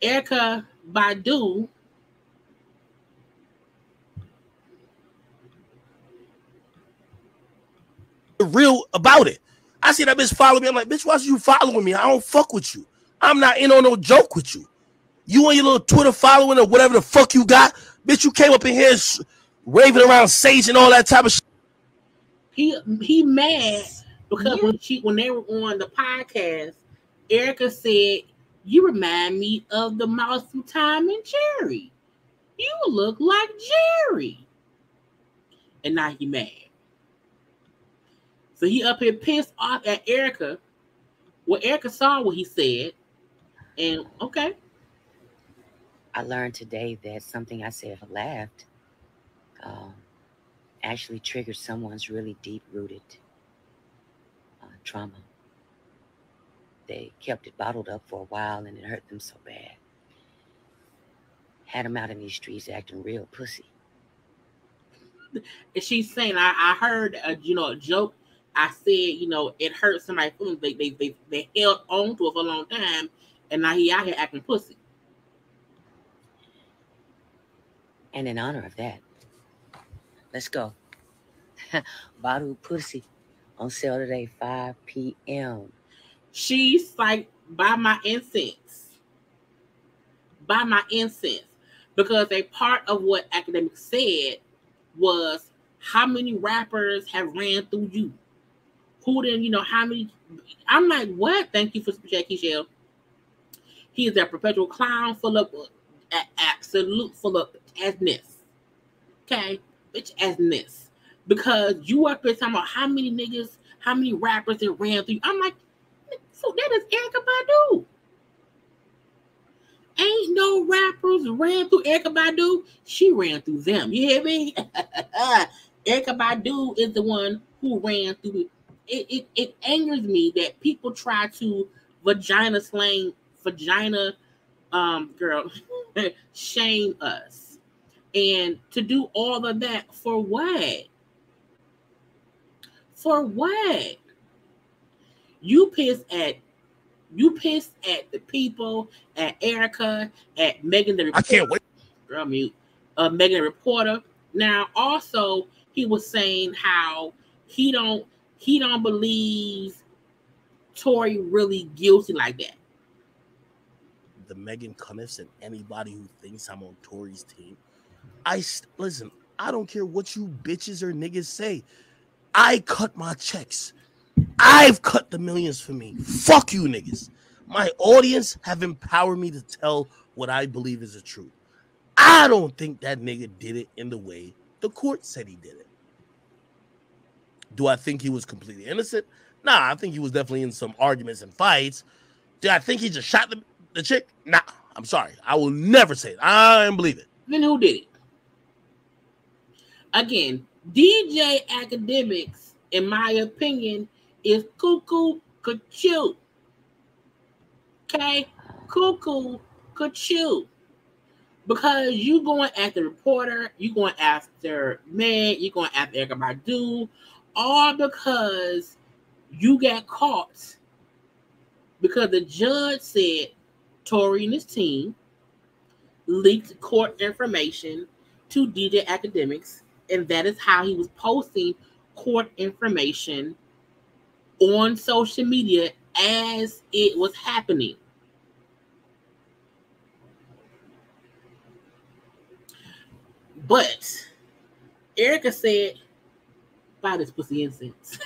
Erykah Badu real about it. I see that bitch follow me. I'm like, bitch, why you following me? I don't fuck with you. I'm not in on no joke with you. You and your little Twitter following or whatever the fuck you got, bitch, you came up in here raving around Sage and all that type of shit. He mad because when they were on the podcast, Erykah said, you remind me of the mouse from Tom and Jerry. You look like Jerry. And now he mad. So he up here pissed off at Erykah. Well, Erykah saw what he said. And okay. I learned today that something I said for laughed actually triggered someone's really deep-rooted trauma. They kept it bottled up for a while and it hurt them so bad. Had them out in these streets acting real pussy. And she's saying, I heard a joke. I said, it hurt somebody's feelings. They held on to it for a long time, and now he out here acting pussy. And in honor of that, let's go. Badu Pussy on sale today, 5 p.m. She's like, buy my incense. Buy my incense. Because a part of what academics said was how many rappers have ran through you? Who then, how many? I'm like, what? Thank you for Jackie Shell. He is a perpetual clown full of absolute full of assness. Okay? Bitch assness. Because you up here talking about how many niggas, how many rappers that ran through you. I'm like, so that is Erykah Badu. Ain't no rappers ran through Erykah Badu. She ran through them. You hear me? Erykah Badu is the one who ran through it. It angers me that people try to vagina shame us. And to do all of that for what? For what? You pissed at the people, at Erica, at Megan the reporter. I can't wait. Girl, mute. Megan the reporter. Now, also, he was saying how he don't believe Tory really guilty like that. The Megan Cunniffs and anybody who thinks I'm on Tory's team. Listen, I don't care what you bitches or niggas say. I cut my checks. I've cut the millions for me. Fuck you niggas. My audience have empowered me to tell what I believe is the truth. I don't think that nigga did it in the way the court said he did it. Do I think he was completely innocent? Nah, I think he was definitely in some arguments and fights. Do I think he just shot the chick? Nah, I'm sorry. I will never say it. I don't believe it. Then who did it? Again, DJ Academics, in my opinion, is cuckoo ka-choo. Okay? Cuckoo ka-choo. Because you going after the reporter, you going after Meg, you going after Erykah Badu, all because you got caught because the judge said Tory and his team leaked court information to DJ Academics, and that is how he was posting court information on social media as it was happening. But Erica said, buy this pussy incense.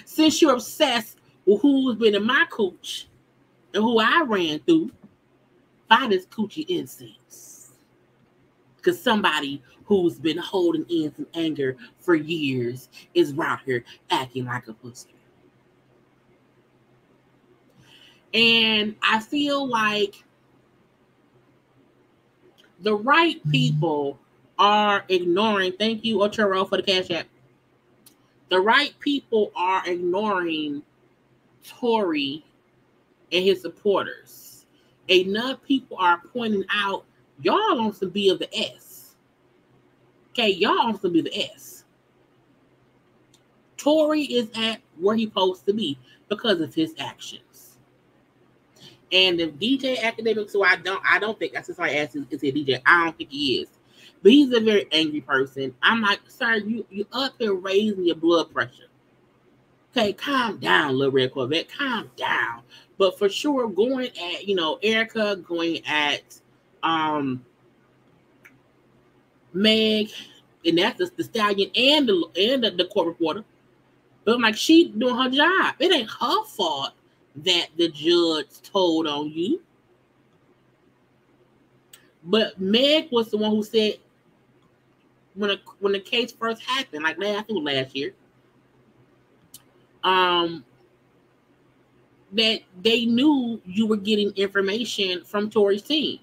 Since you're obsessed with who's been in my cooch and who I ran through, buy this coochie incense. Because somebody who's been holding in some anger for years is out here acting like a pussy. And I feel like the right people are ignoring, thank you, Otero, for the cash app. The right people are ignoring Tory and his supporters. Enough people are pointing out, y'all on some B of the S. Okay, y'all on some B of the S. Tory is at where he's supposed to be because of his actions. And if DJ Academics, who I don't think, that's just why I asked, is he a DJ? I don't think he is. But he's a very angry person. I'm like, sir, you up here raising your blood pressure. Okay, calm down, little red Corvette. Calm down. But for sure, going at, Erica, going at Meg, and that's the stallion and the court reporter. But I'm like, she doing her job. It ain't her fault that the judge told on you. But Meg was the one who said when the case first happened, like I think last year, that they knew you were getting information from Tory's team.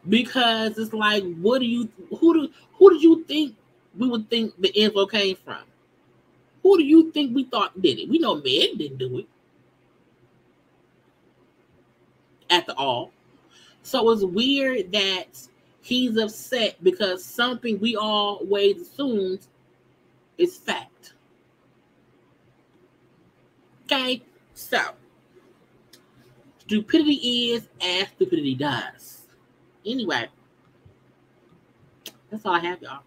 Because it's like, who did you think we would think the info came from? Who do you think we thought did it? We know Meg didn't do it at all. So it's weird that he's upset because something we always assumed is fact. Okay? So, stupidity is as stupidity does. Anyway, that's all I have, y'all.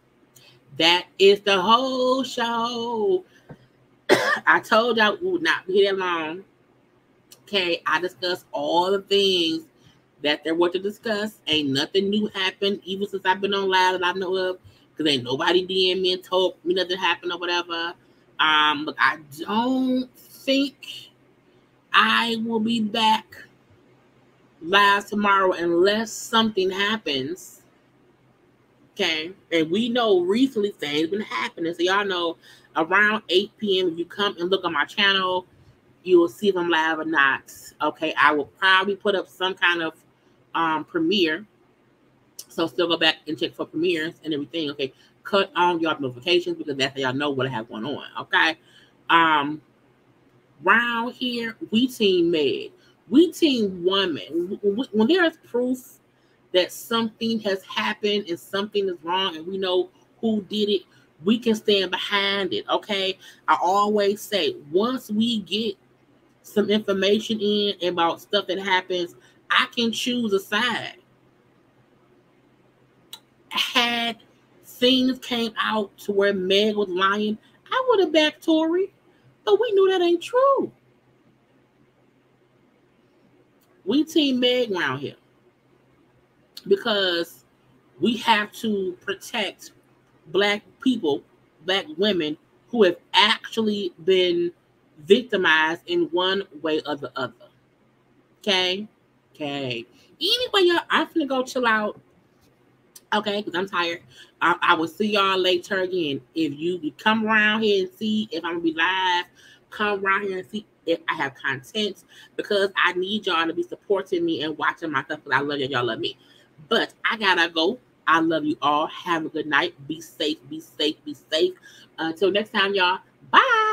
That is the whole show. I told y'all we would not be here long. Okay, I discussed all the things that there were to discuss. Ain't nothing new happened, even since I've been on live that I know of. Because ain't nobody DM me and told me nothing happened or whatever. But I don't think I will be back live tomorrow unless something happens. Okay, and we know recently things been happening. So y'all know around 8 p.m. if you come and look on my channel, you will see if I'm live or not. Okay, I will probably put up some kind of premiere. So still go back and check for premieres and everything. Okay, cut on your notifications because that's how y'all know what I have going on. Okay, round here we team Meg, we team woman. When there is proof that something has happened and something is wrong and we know who did it, we can stand behind it. Okay. I always say, once we get some information in about stuff that happens, I can choose a side. Had things came out to where Meg was lying, I would have backed Tory, but we knew that ain't true. We team Meg around here because we have to protect Black people, Black women who have actually been victimized in one way or the other. Okay? Okay. Anyway, y'all, I'm finna go chill out. Okay, because I'm tired. I will see y'all later again. If you come around here and see if I'm gonna be live, come around here and see if I have content, because I need y'all to be supporting me and watching my stuff, because I love y'all. Y'all love me. But I gotta go. I love you all. Have a good night. Be safe. Be safe. Be safe. Until next time, y'all. Bye.